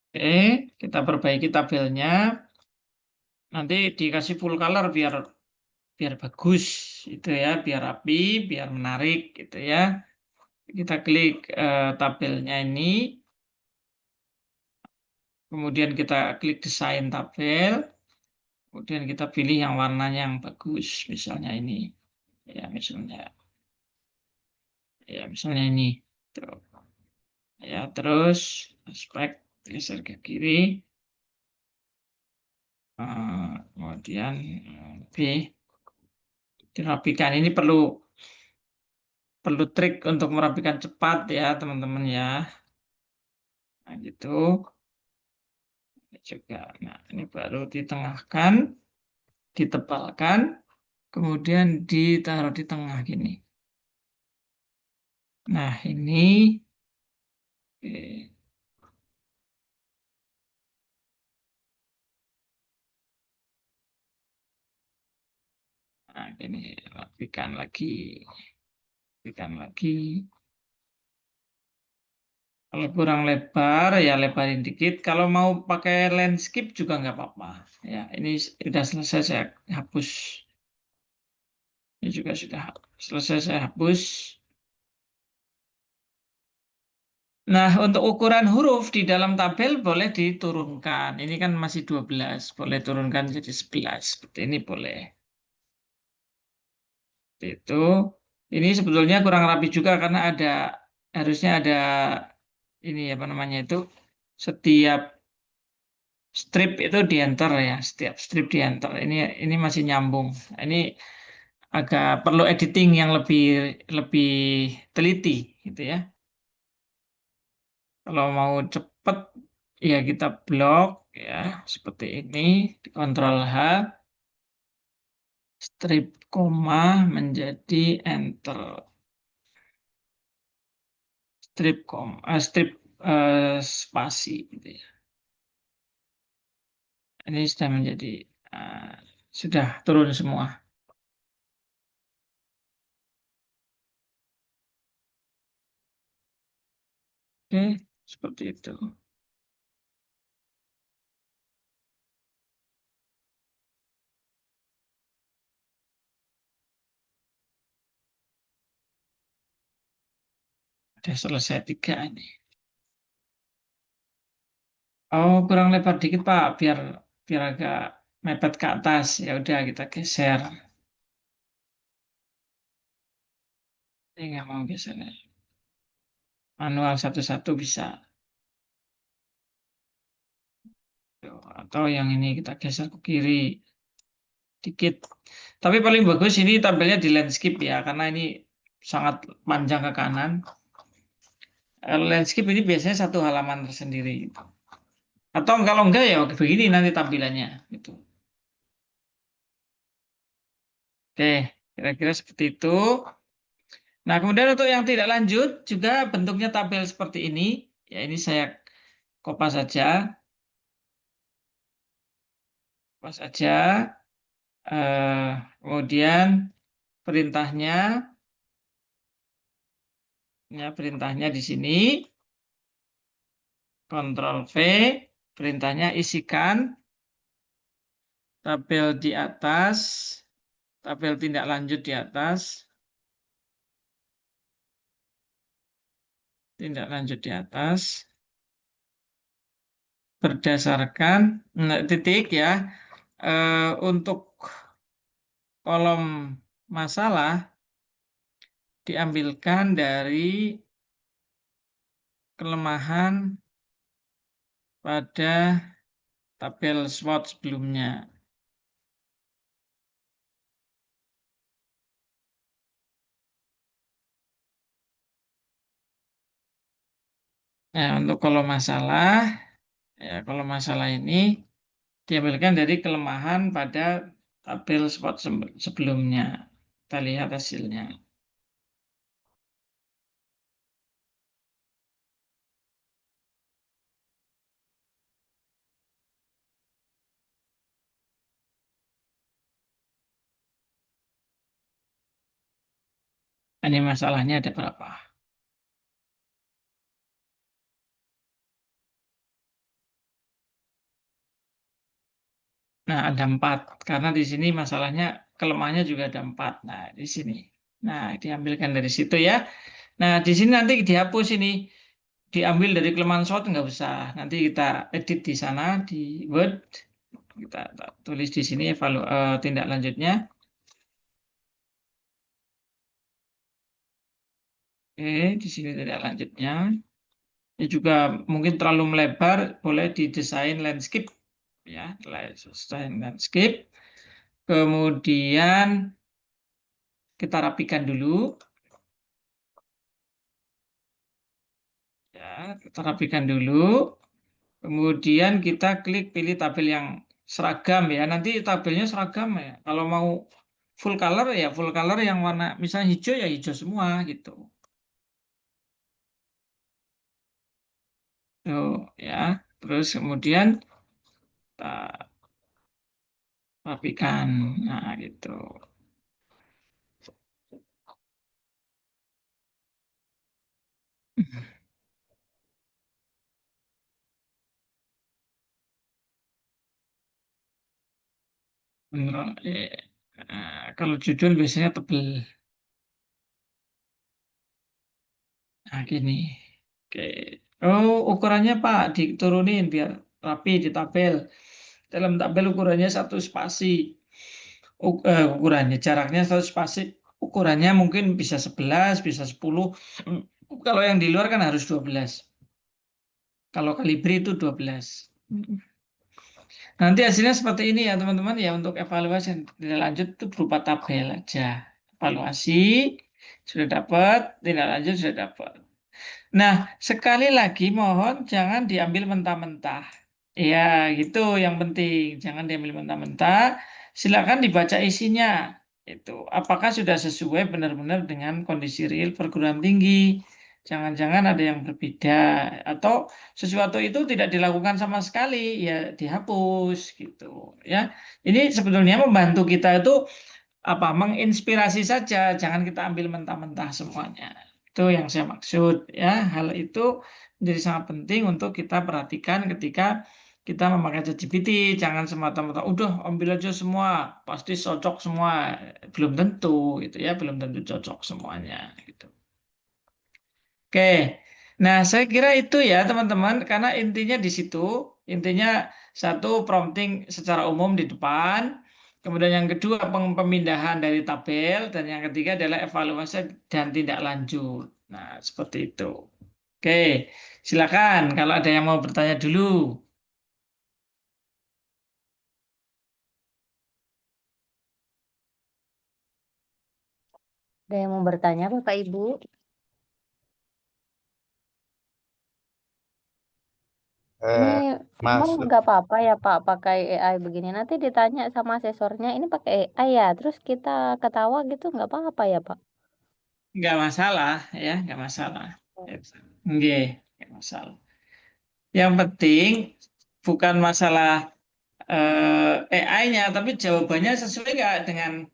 Oke, kita perbaiki tabelnya. Nanti dikasih full color biar biar bagus itu ya, biar rapi, biar menarik gitu ya. Kita klik tabelnya ini, kemudian kita klik desain tabel, kemudian kita pilih yang warnanya yang bagus, misalnya ini ya, misalnya ini. Tuh. Ya, terus aspek geser ke kiri. Kemudian B dirapikan. Ini perlu trik untuk merapikan cepat ya teman-teman ya. Nah, gitu. Ini juga. Nah, ini baru ditengahkan, ditebalkan, kemudian ditaruh di tengah gini. Nah, ini nah, ini rapikan lagi, rapikan lagi. Kalau kurang lebar ya lebarin dikit. Kalau mau pakai landscape juga nggak apa-apa. Ya, ini sudah selesai saya hapus. Ini juga sudah selesai saya hapus. Nah, untuk ukuran huruf di dalam tabel boleh diturunkan. Ini kan masih 12, boleh turunkan jadi 11. Seperti ini boleh. Itu. Ini sebetulnya kurang rapi juga karena harusnya ada ini apa namanya itu, setiap strip itu di enter ya, setiap strip di enter. Ini masih nyambung. Ini agak perlu editing yang lebih lebih teliti gitu ya. Kalau mau cepet ya kita blok ya seperti ini, di Ctrl H, strip koma menjadi enter. Strip spasi gitu ya. Ini sudah menjadi sudah turun semua. Oke, seperti itu. Udah selesai 3 ini. Oh, kurang lebar dikit, Pak, biar biar agak mepet ke atas. Ya udah kita geser. Ini nggak mau geser. Manual satu-satu bisa. Tuh, atau yang ini kita geser ke kiri dikit. Tapi paling bagus ini tampilnya di landscape ya, karena ini sangat panjang ke kanan. Landscape ini biasanya satu halaman tersendiri. Atau kalau enggak ya begini nanti tampilannya. Gitu. Oke, kira-kira seperti itu. Nah, kemudian untuk yang tidak lanjut juga bentuknya tabel seperti ini. Ya, ini saya kopas saja. Kopas saja. Kemudian perintahnya, ya perintahnya di sini. Ctrl V, perintahnya isikan tabel di atas, tabel tindak lanjut di atas, tindak lanjut di atas, berdasarkan titik ya, untuk kolom masalah diambilkan dari kelemahan pada tabel SWOT sebelumnya. Nah, untuk kalau masalah ini diambilkan dari kelemahan pada tabel SWOT sebelumnya. Kita lihat hasilnya. Ini masalahnya ada berapa? Nah, ada 4. Karena di sini masalahnya kelemahannya juga ada 4. Nah, di sini. Nah, diambilkan dari situ ya. Nah, di sini nanti dihapus ini. Diambil dari kelemahan SWOT nggak usah. Nanti kita edit di sana, di Word. Kita tulis di sini tindak lanjutnya. Oke, di sini tindak lanjutnya. Ini juga mungkin terlalu melebar, boleh didesain landscape. Ya, desain landscape. Kemudian kita rapikan dulu. Ya, kita rapikan dulu. Kemudian kita klik pilih tabel yang seragam ya. Nanti tabelnya seragam ya. Kalau mau full color ya full color yang warna misalnya hijau ya hijau semua gitu. Tuh ya. Terus kemudian kita rapikan. Nah, gitu. Bener, kalau judul biasanya tebel. Nah, gini. Oke. Oh, ukurannya Pak diturunin biar rapi di tabel. Dalam tabel ukurannya satu spasi. Ukurannya jaraknya satu spasi. Ukurannya mungkin bisa 11, bisa 10. Kalau yang di luar kan harus 12. Kalau kalibri itu 12. Nanti hasilnya seperti ini ya teman-teman ya untuk evaluasi yang tidak lanjut itu berupa tabel aja. Evaluasi sudah dapat, tidak lanjut sudah dapat. Nah, sekali lagi mohon jangan diambil mentah-mentah. Ya, gitu yang penting. Jangan diambil mentah-mentah. Silakan dibaca isinya. Itu apakah sudah sesuai benar-benar dengan kondisi real perguruan tinggi? Jangan-jangan ada yang berbeda atau sesuatu itu tidak dilakukan sama sekali, ya dihapus gitu. Ya, ini sebetulnya membantu kita itu apa menginspirasi saja, jangan kita ambil mentah-mentah semuanya. Itu yang saya maksud ya. Hal itu menjadi sangat penting untuk kita perhatikan ketika kita memakai ChatGPT. Jangan semata-mata, udah ambil aja semua, pasti cocok semua. Belum tentu, gitu ya, belum tentu cocok semuanya, gitu. Oke, nah saya kira itu ya teman-teman, karena intinya di situ, intinya satu prompting secara umum di depan, kemudian yang kedua pemindahan dari tabel, dan yang ketiga adalah evaluasi dan tindak lanjut. Nah, seperti itu. Oke, silakan kalau ada yang mau bertanya dulu. Ada yang mau bertanya, Bapak Ibu? Ini Eh, emang Mas, nggak apa-apa ya Pak pakai AI begini. Nanti ditanya sama asesornya, ini pakai AI ya. Terus kita ketawa gitu nggak apa-apa ya Pak? Nggak masalah ya, nggak masalah. Nggak, nggak masalah. Yang penting bukan masalah AI-nya, tapi jawabannya sesuai nggak dengan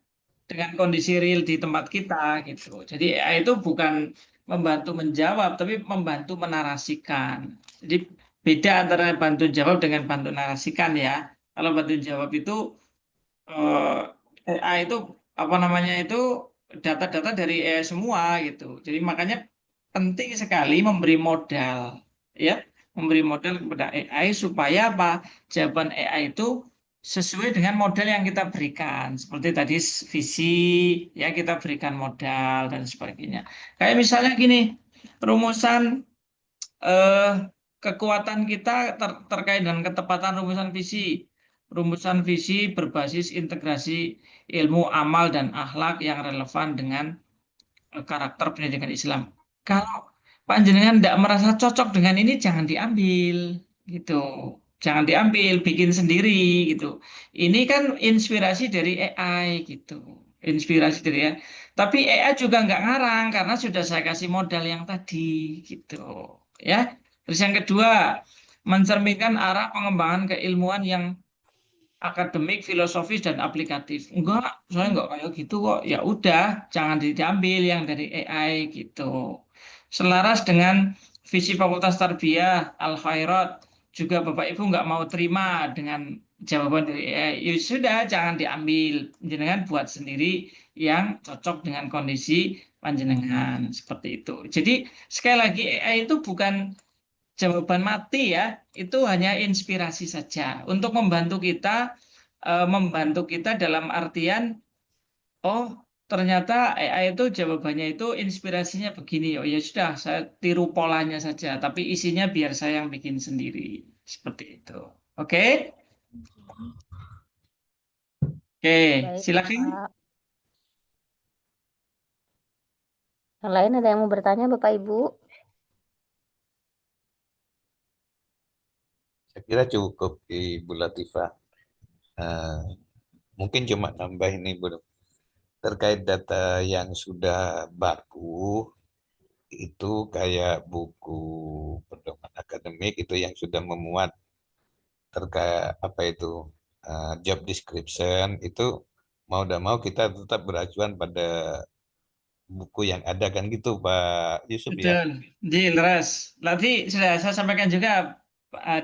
kondisi real di tempat kita gitu. Jadi AI itu bukan membantu menjawab, tapi membantu menarasikan. Jadi beda antara bantu jawab dengan bantu narasikan ya. Kalau bantu jawab itu AI itu apa namanya itu data-data dari AI semua gitu. Jadi makanya penting sekali memberi modal ya, memberi modal kepada AI supaya apa? Jawaban AI itu sesuai dengan modal yang kita berikan. Seperti tadi visi ya kita berikan modal dan sebagainya. Kayak misalnya gini, rumusan eh, kekuatan kita terkait dengan ketepatan rumusan visi. Rumusan visi berbasis integrasi ilmu amal dan akhlak yang relevan dengan karakter pendidikan Islam. Kalau panjenengan tidak merasa cocok dengan ini, jangan diambil, gitu. Jangan diambil, bikin sendiri, gitu. Ini kan inspirasi dari AI, gitu. Inspirasi dari AI. Tapi AI juga nggak ngarang karena sudah saya kasih modal yang tadi, gitu. Ya. Terus yang kedua, mencerminkan arah pengembangan keilmuan yang akademik, filosofis dan aplikatif. Enggak, saya enggak kayak gitu kok. Ya udah, jangan diambil yang dari AI gitu. Selaras dengan visi Fakultas Tarbiyah Al Khairat, juga Bapak Ibu enggak mau terima dengan jawaban dari AI. Ya sudah, jangan diambil. Panjenengan buat sendiri yang cocok dengan kondisi panjenengan seperti itu. Jadi sekali lagi AI itu bukan jawaban mati ya, itu hanya inspirasi saja untuk membantu kita dalam artian, oh ternyata AI itu jawabannya itu inspirasinya begini, oh ya sudah saya tiru polanya saja, tapi isinya biar saya yang bikin sendiri, seperti itu. Oke, oke, Baik silakan. Bapak. Yang lain ada yang mau bertanya Bapak Ibu? saya kira cukup Ibu Latifah. Eh, Mungkin cuma nambah ini Bu, terkait data yang sudah baku itu kayak buku pedoman akademik itu yang sudah memuat terkait apa itu job description itu mau tidak mau kita tetap beracuan pada buku yang ada kan gitu Pak Yusuf ya. Betul, jelas. Nanti sudah saya sampaikan juga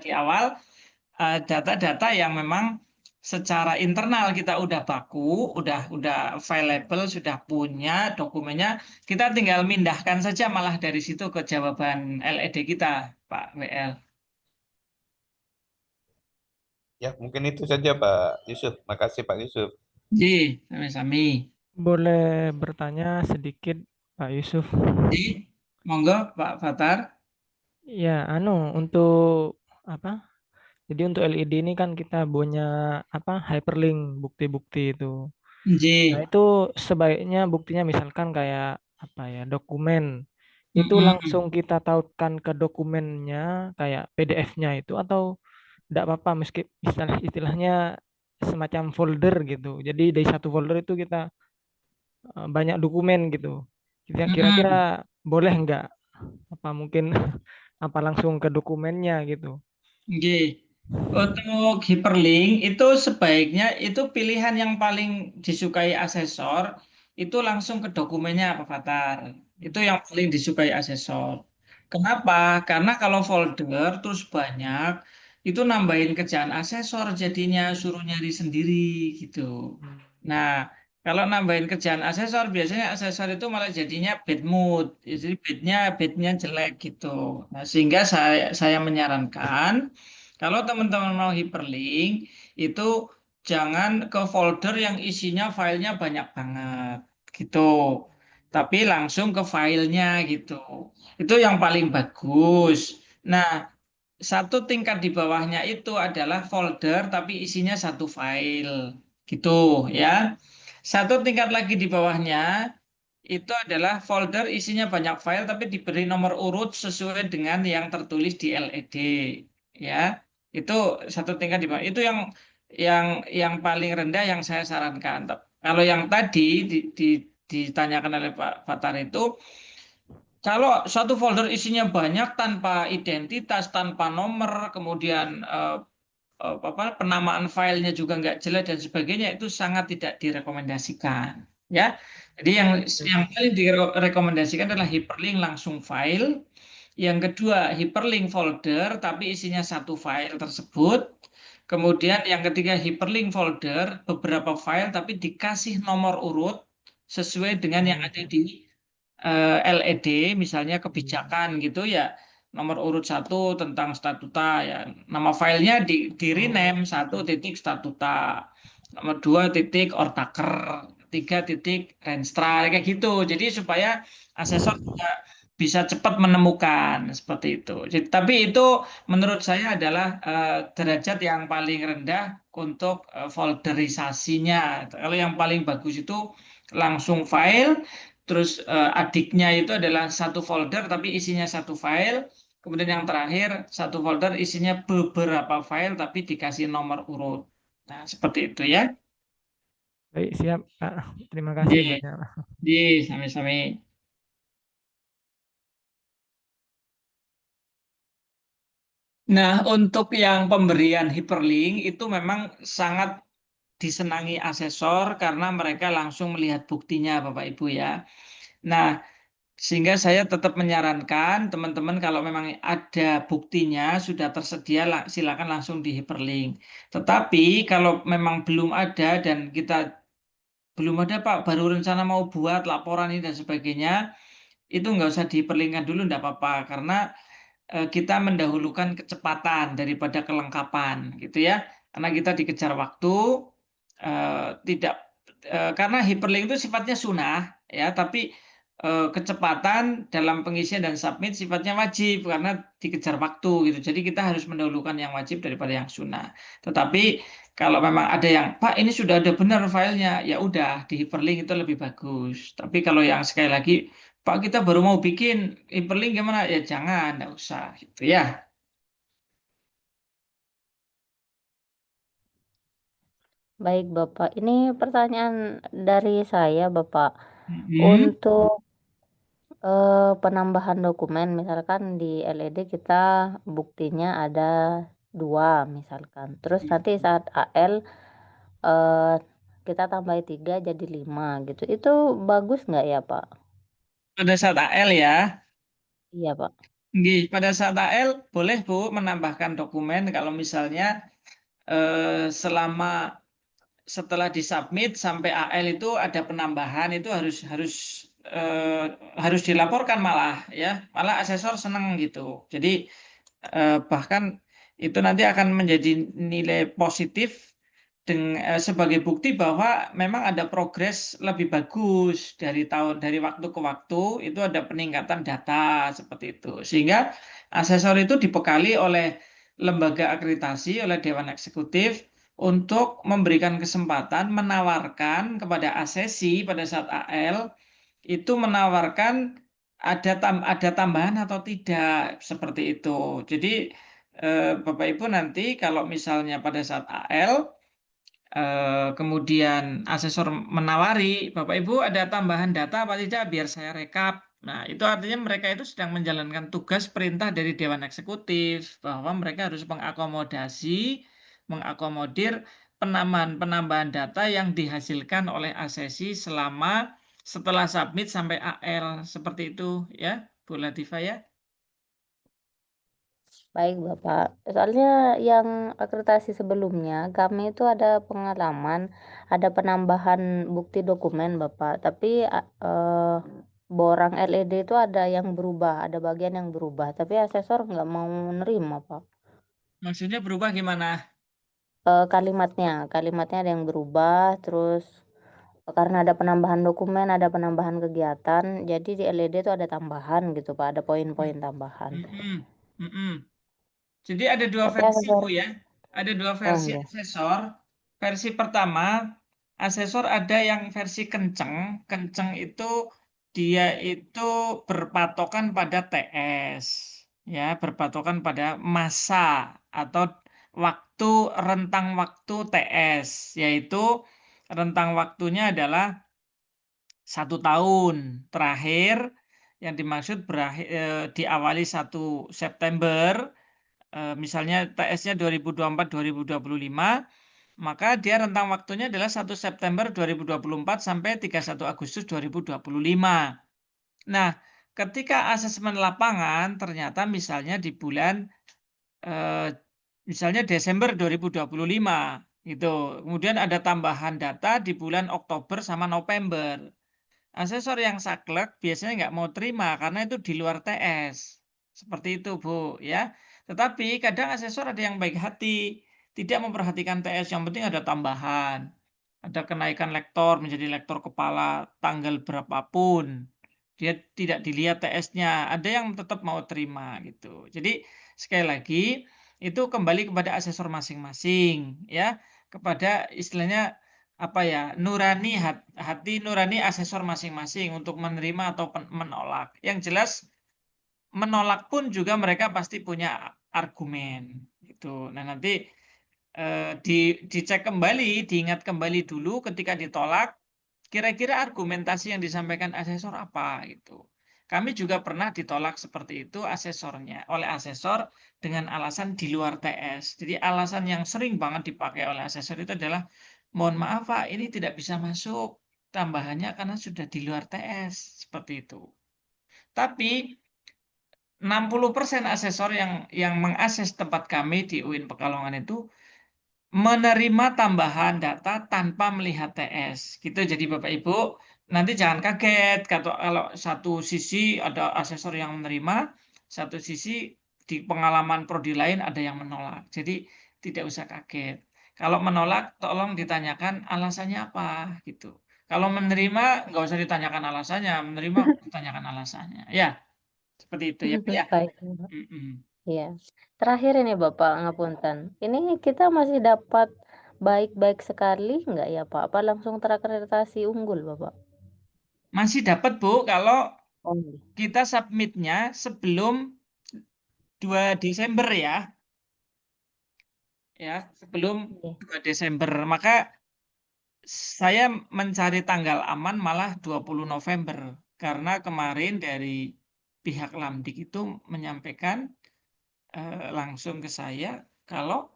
di awal, data-data yang memang secara internal kita udah baku, udah available, sudah punya dokumennya, kita tinggal mindahkan saja malah dari situ ke jawaban LED kita, Pak WL. Ya mungkin itu saja Pak Yusuf. Makasih Pak Yusuf. Ji, sami-sami. Boleh bertanya sedikit, Pak Yusuf? Ji, monggo Pak Fatar. Ya, untuk apa? Jadi untuk LED ini kan kita punya apa? Hyperlink bukti-bukti itu. Ji, Nah, itu sebaiknya buktinya misalkan kayak apa ya? Dokumen. Itu mm-mm, langsung kita tautkan ke dokumennya kayak PDF-nya itu atau tidak apa-apa meski istilahnya semacam folder gitu. Jadi dari satu folder itu kita banyak dokumen gitu. Kira-kira mm-mm. boleh nggak? Apa mungkin apa langsung ke dokumennya gitu? Ji. Untuk hyperlink itu sebaiknya itu pilihan yang paling disukai asesor itu langsung ke dokumennya Pak Fatar. Itu yang paling disukai asesor. Kenapa? Karena kalau folder terus banyak, itu nambahin kerjaan asesor jadinya suruh nyari sendiri gitu. Hmm. Nah, kalau nambahin kerjaan asesor, biasanya asesor itu malah jadinya bad mood, jadi bednya jelek gitu. Nah, sehingga saya menyarankan kalau teman-teman mau hyperlink itu jangan ke folder yang isinya filenya banyak banget gitu, tapi langsung ke filenya gitu. Itu yang paling bagus. Nah, satu tingkat di bawahnya itu adalah folder tapi isinya satu file gitu ya. Satu tingkat lagi di bawahnya itu adalah folder isinya banyak file tapi diberi nomor urut sesuai dengan yang tertulis di LED ya. Itu satu tingkat di bawah. Itu yang paling rendah yang saya sarankan. Kalau yang tadi ditanyakan oleh Pak Fatar itu, kalau satu folder isinya banyak tanpa identitas, tanpa nomor, kemudian penamaan filenya juga nggak jelas dan sebagainya, itu sangat tidak direkomendasikan. Ya, jadi yang paling direkomendasikan adalah hyperlink langsung file. Yang kedua, hyperlink folder tapi isinya satu file tersebut. Kemudian yang ketiga, hyperlink folder beberapa file tapi dikasih nomor urut sesuai dengan yang ada di LED, misalnya kebijakan gitu ya, nomor urut 1 tentang statuta ya, nama filenya di rename 1.statuta, nomor 2 titik ortaker, 3 titik renstra kayak gitu, jadi supaya asesor juga bisa cepat menemukan seperti itu. Jadi, tapi itu menurut saya adalah derajat yang paling rendah untuk folderisasinya. Kalau yang paling bagus itu langsung file. Terus adiknya itu adalah satu folder tapi isinya satu file. Kemudian yang terakhir satu folder isinya beberapa file tapi dikasih nomor urut. Nah, seperti itu ya. Baik, siap, Pak. Terima kasih Di, banyak. sami-sami. Nah, untuk yang pemberian hyperlink itu memang sangat disenangi asesor karena mereka langsung melihat buktinya, Bapak Ibu ya. Nah, sehingga saya tetap menyarankan teman-teman kalau memang ada buktinya sudah tersedia silakan langsung di hyperlink. Tetapi kalau memang belum ada dan kita belum ada Pak, baru rencana mau buat laporan ini dan sebagainya, itu nggak usah di hyperlinkkan dulu, nggak apa-apa karena kita mendahulukan kecepatan daripada kelengkapan gitu ya. Karena kita dikejar waktu, tidak karena hyperlink itu sifatnya sunnah ya, tapi kecepatan dalam pengisian dan submit sifatnya wajib karena dikejar waktu gitu. Jadi kita harus mendahulukan yang wajib daripada yang sunnah. Tetapi kalau memang ada yang Pak ini sudah ada benar filenya, ya udah di hyperlink itu lebih bagus. Tapi kalau yang sekali lagi Pak kita baru mau bikin hyperlink gimana? Ya jangan, enggak usah gitu ya. Baik, Bapak. Ini pertanyaan dari saya, Bapak. Hmm, Untuk penambahan dokumen, misalkan di LED kita buktinya ada 2, misalkan. Terus nanti saat AL eh, kita tambah 3 jadi 5 gitu. Itu bagus nggak ya, Pak? pada saat AL ya. Iya, Pak. Nggih, pada saat AL boleh Bu menambahkan dokumen kalau misalnya selama setelah disubmit sampai AL itu ada penambahan itu harus harus eh, harus dilaporkan malah ya, malah asesor seneng gitu. Jadi bahkan itu nanti akan menjadi nilai positif sebagai bukti bahwa memang ada progres lebih bagus dari waktu ke waktu, itu ada peningkatan data seperti itu. Sehingga asesor itu dibekali oleh lembaga akreditasi, oleh Dewan Eksekutif untuk memberikan kesempatan menawarkan kepada asesi pada saat AL itu menawarkan ada tambahan atau tidak seperti itu. Jadi Bapak Ibu nanti kalau misalnya pada saat AL kemudian asesor menawari, Bapak Ibu ada tambahan data apa tidak biar saya rekap. Nah, itu artinya mereka itu sedang menjalankan tugas perintah dari Dewan Eksekutif bahwa mereka harus mengakomodir penambahan data yang dihasilkan oleh asesi setelah submit sampai AL seperti itu ya, Bu Latifah ya. Baik, Bapak. Soalnya yang akreditasi sebelumnya, kami itu ada pengalaman, ada penambahan bukti dokumen, Bapak. Tapi borang LED itu ada yang berubah, ada bagian yang berubah. Tapi asesor nggak mau nerima, Pak. Maksudnya berubah gimana? Kalimatnya ada yang berubah, terus karena ada penambahan dokumen, ada penambahan kegiatan, jadi di LED itu ada tambahan gitu, Pak. Ada poin-poin tambahan. Mm-mm, mm-mm. Jadi ada dua Tapi versi, asesor, Bu ya. Ada dua oh versi enggak. asesor. Versi pertama, asesor ada yang versi kenceng. Kenceng itu dia itu berpatokan pada TS, ya, berpatokan pada masa atau waktu rentang waktu TS, yaitu rentang waktunya adalah 1 tahun terakhir yang dimaksud diawali 1 September. Misalnya TS-nya 2024-2025, maka dia rentang waktunya adalah 1 September 2024 sampai 31 Agustus 2025. Nah, ketika asesmen lapangan ternyata misalnya di bulan misalnya Desember 2025 gitu. Kemudian ada tambahan data di bulan Oktober sama November. Asesor yang saklek biasanya nggak mau terima karena itu di luar TS. Seperti itu, Bu, ya. Tetapi kadang asesor ada yang baik hati, tidak memperhatikan TS, yang penting ada tambahan. Ada kenaikan lektor menjadi lektor kepala tanggal berapapun. Dia tidak dilihat TS-nya, ada yang tetap mau terima gitu. Jadi sekali lagi itu kembali kepada asesor masing-masing, ya, kepada istilahnya apa ya, nurani hati nurani asesor masing-masing untuk menerima atau menolak. Yang jelas menolak pun juga mereka pasti punya argumen gitu. Nah, nanti dicek kembali, diingat kembali dulu ketika ditolak, kira-kira argumentasi yang disampaikan asesor apa gitu. Kami juga pernah ditolak seperti itu asesornya oleh asesor dengan alasan di luar TS. Jadi alasan yang sering banget dipakai oleh asesor itu adalah, mohon maaf Pak, ini tidak bisa masuk tambahannya karena sudah di luar TS, seperti itu. Tapi 60% asesor yang mengakses tempat kami di UIN Pekalongan itu menerima tambahan data tanpa melihat TS. Gitu. Jadi Bapak Ibu, nanti jangan kaget kalau satu sisi ada asesor yang menerima, satu sisi di pengalaman prodi lain ada yang menolak. Jadi tidak usah kaget. Kalau menolak, tolong ditanyakan alasannya apa gitu. Kalau menerima, nggak usah ditanyakan alasannya. Menerima, ditanyakan alasannya. Ya, seperti itu ya, Pak ya. Baik, Bapak. Mm-mm. Iya. Terakhir ini Bapak, ngapunten. Ini kita masih dapat baik-baik sekali nggak ya Pak? Apa langsung terakreditasi unggul Bapak? Masih dapat Bu, kalau Oh, iya. kita submitnya sebelum 2 Desember ya, sebelum Iya. 2 Desember. Maka saya mencari tanggal aman malah 20 November karena kemarin dari pihak Lamdik itu menyampaikan langsung ke saya kalau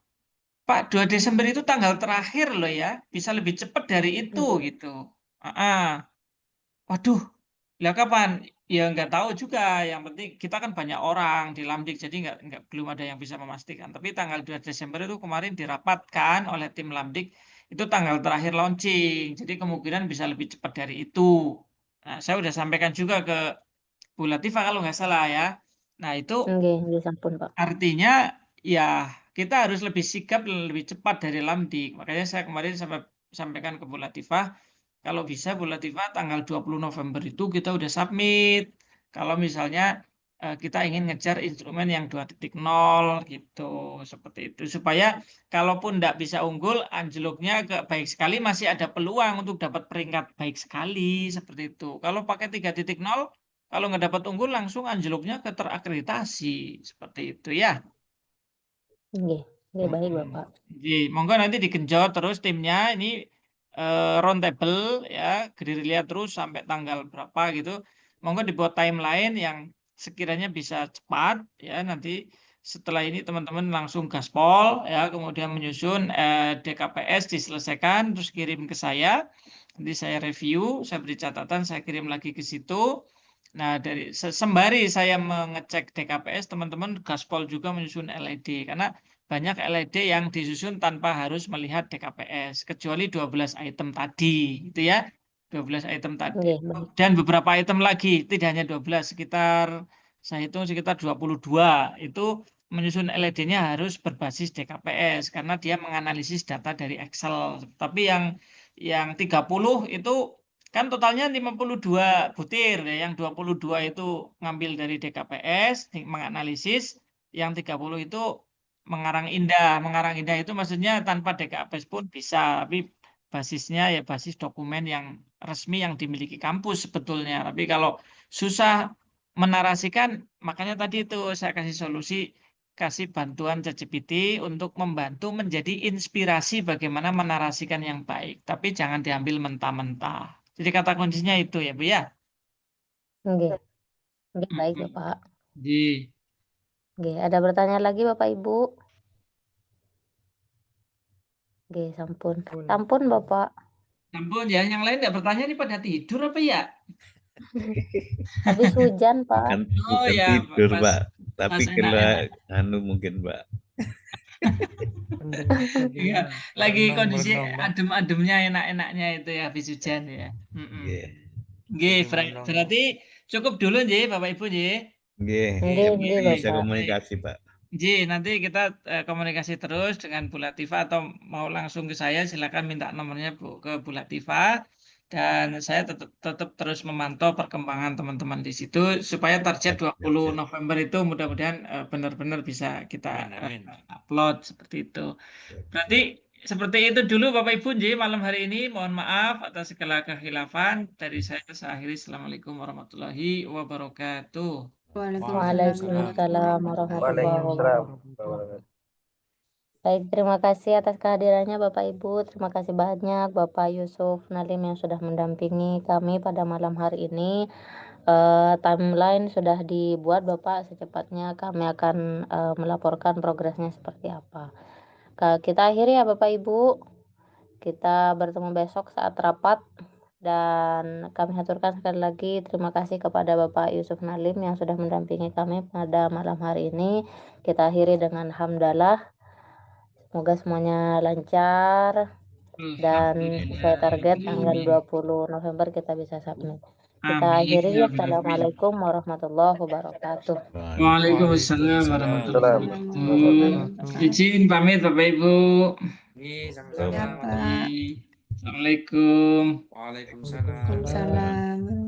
Pak 2 Desember itu tanggal terakhir loh ya, bisa lebih cepat dari itu Iya. gitu. Waduh, lah kapan? Ya nggak tahu juga. Yang penting kita kan banyak orang di Lamdik, jadi nggak belum ada yang bisa memastikan. Tapi tanggal 2 Desember itu kemarin dirapatkan oleh tim Lamdik, itu tanggal terakhir launching. Jadi kemungkinan bisa lebih cepat dari itu. Nah, saya udah sampaikan juga ke Bu Latifah kalau nggak salah ya. Nah, itu Nggih, sampun Pak. artinya ya kita harus lebih sigap dan lebih cepat dari Lamdik. Makanya saya kemarin sampaikan ke Bu Latifah, kalau bisa Bu Latifah tanggal 20 November itu kita udah submit. Kalau misalnya kita ingin ngejar instrumen yang 2.0 gitu, seperti itu. Supaya kalaupun tidak bisa unggul, anjloknya ke baik sekali masih ada peluang untuk dapat peringkat baik sekali, seperti itu. Kalau pakai 3.0, kalau nggak dapat unggul langsung anjloknya ke terakreditasi, seperti itu ya. Nggih, baik Bapak. Jadi, monggo nanti digenjot terus timnya ini roundtable ya, dilihat terus sampai tanggal berapa gitu. Monggo dibuat timeline yang sekiranya bisa cepat ya, nanti setelah ini teman-teman langsung gaspol ya, kemudian menyusun DKPS diselesaikan terus kirim ke saya. Nanti saya review, saya beri catatan, saya kirim lagi ke situ. Nah, sembari saya mengecek DKPS, teman-teman gaspol juga menyusun LED karena banyak LED yang disusun tanpa harus melihat DKPS kecuali 12 item tadi, itu ya. 12 item tadi. Nggih, bener. Dan beberapa item lagi, tidak hanya 12, saya hitung sekitar 22. Itu menyusun LED-nya harus berbasis DKPS karena dia menganalisis data dari Excel. Tapi yang 30 itu kan totalnya 52 butir ya, yang 22 itu ngambil dari DKPS, menganalisis, yang 30 itu mengarang indah. Mengarang indah itu maksudnya tanpa DKPS pun bisa, tapi basisnya ya basis dokumen yang resmi yang dimiliki kampus sebetulnya. Tapi kalau susah menarasikan, makanya tadi itu saya kasih solusi, kasih bantuan ChatGPT untuk membantu menjadi inspirasi bagaimana menarasikan yang baik. Tapi jangan diambil mentah-mentah. Jadi kata kuncinya itu ya, Bu ya. Nggih. Nggih, baik Mm-mm. Bapak. Ji. Nggih, ada pertanyaan lagi Bapak Ibu? Nggih, sampun. Sampun Bapak. Ampun ya, yang lain nggak bertanya nih pada tidur apa ya? Habis hujan, Pak. Bukan Oh bukan ya, tidur, pas Pak. Tapi kena enak-enak. mungkin, Pak. Iya, lagi kondisi Berenang, Bang. adem-ademnya, enak-enaknya itu ya habis hujan ya. Nggih. Nggih, Lagi merenung. berarti cukup dulu nggih Bapak Ibu nggih. Nggih, Nggih, yang nggih, bisa Bapak. komunikasi, Pak. Ji, nanti kita komunikasi terus dengan Bu Latifah atau mau langsung ke saya, silakan minta nomornya ke Bu Latifah. Dan saya tetap terus memantau perkembangan teman-teman di situ supaya target 20 Siap. November itu mudah-mudahan benar-benar bisa kita upload seperti itu. Berarti seperti itu dulu Bapak Ibu Ji, malam hari ini. Mohon maaf atas segala kekhilafan. Dari saya akhiri. Assalamualaikum warahmatullahi wabarakatuh. Waalaikumsalam warahmatullahi Waalaikumsalam. wabarakatuh. Baik, terima kasih atas kehadirannya Bapak Ibu. Terima kasih banyak Bapak Yusuf Nalim yang sudah mendampingi kami pada malam hari ini. Timeline sudah dibuat Bapak, secepatnya kami akan melaporkan progresnya seperti apa. Kita akhiri ya Bapak Ibu. Kita bertemu besok saat rapat. Dan kami haturkan sekali lagi terima kasih kepada Bapak Yusuf Nalim yang sudah mendampingi kami pada malam hari ini. Kita akhiri dengan hamdalah. Semoga semuanya lancar dan sesuai target tanggal 20 November kita bisa submit. Kita akhiri. Assalamualaikum warahmatullahi wabarakatuh. Waalaikumsalam warahmatullahi wabarakatuh. Izin pamit Bapak Ibu. Sama-sama. Assalamualaikum. Waalaikumsalam.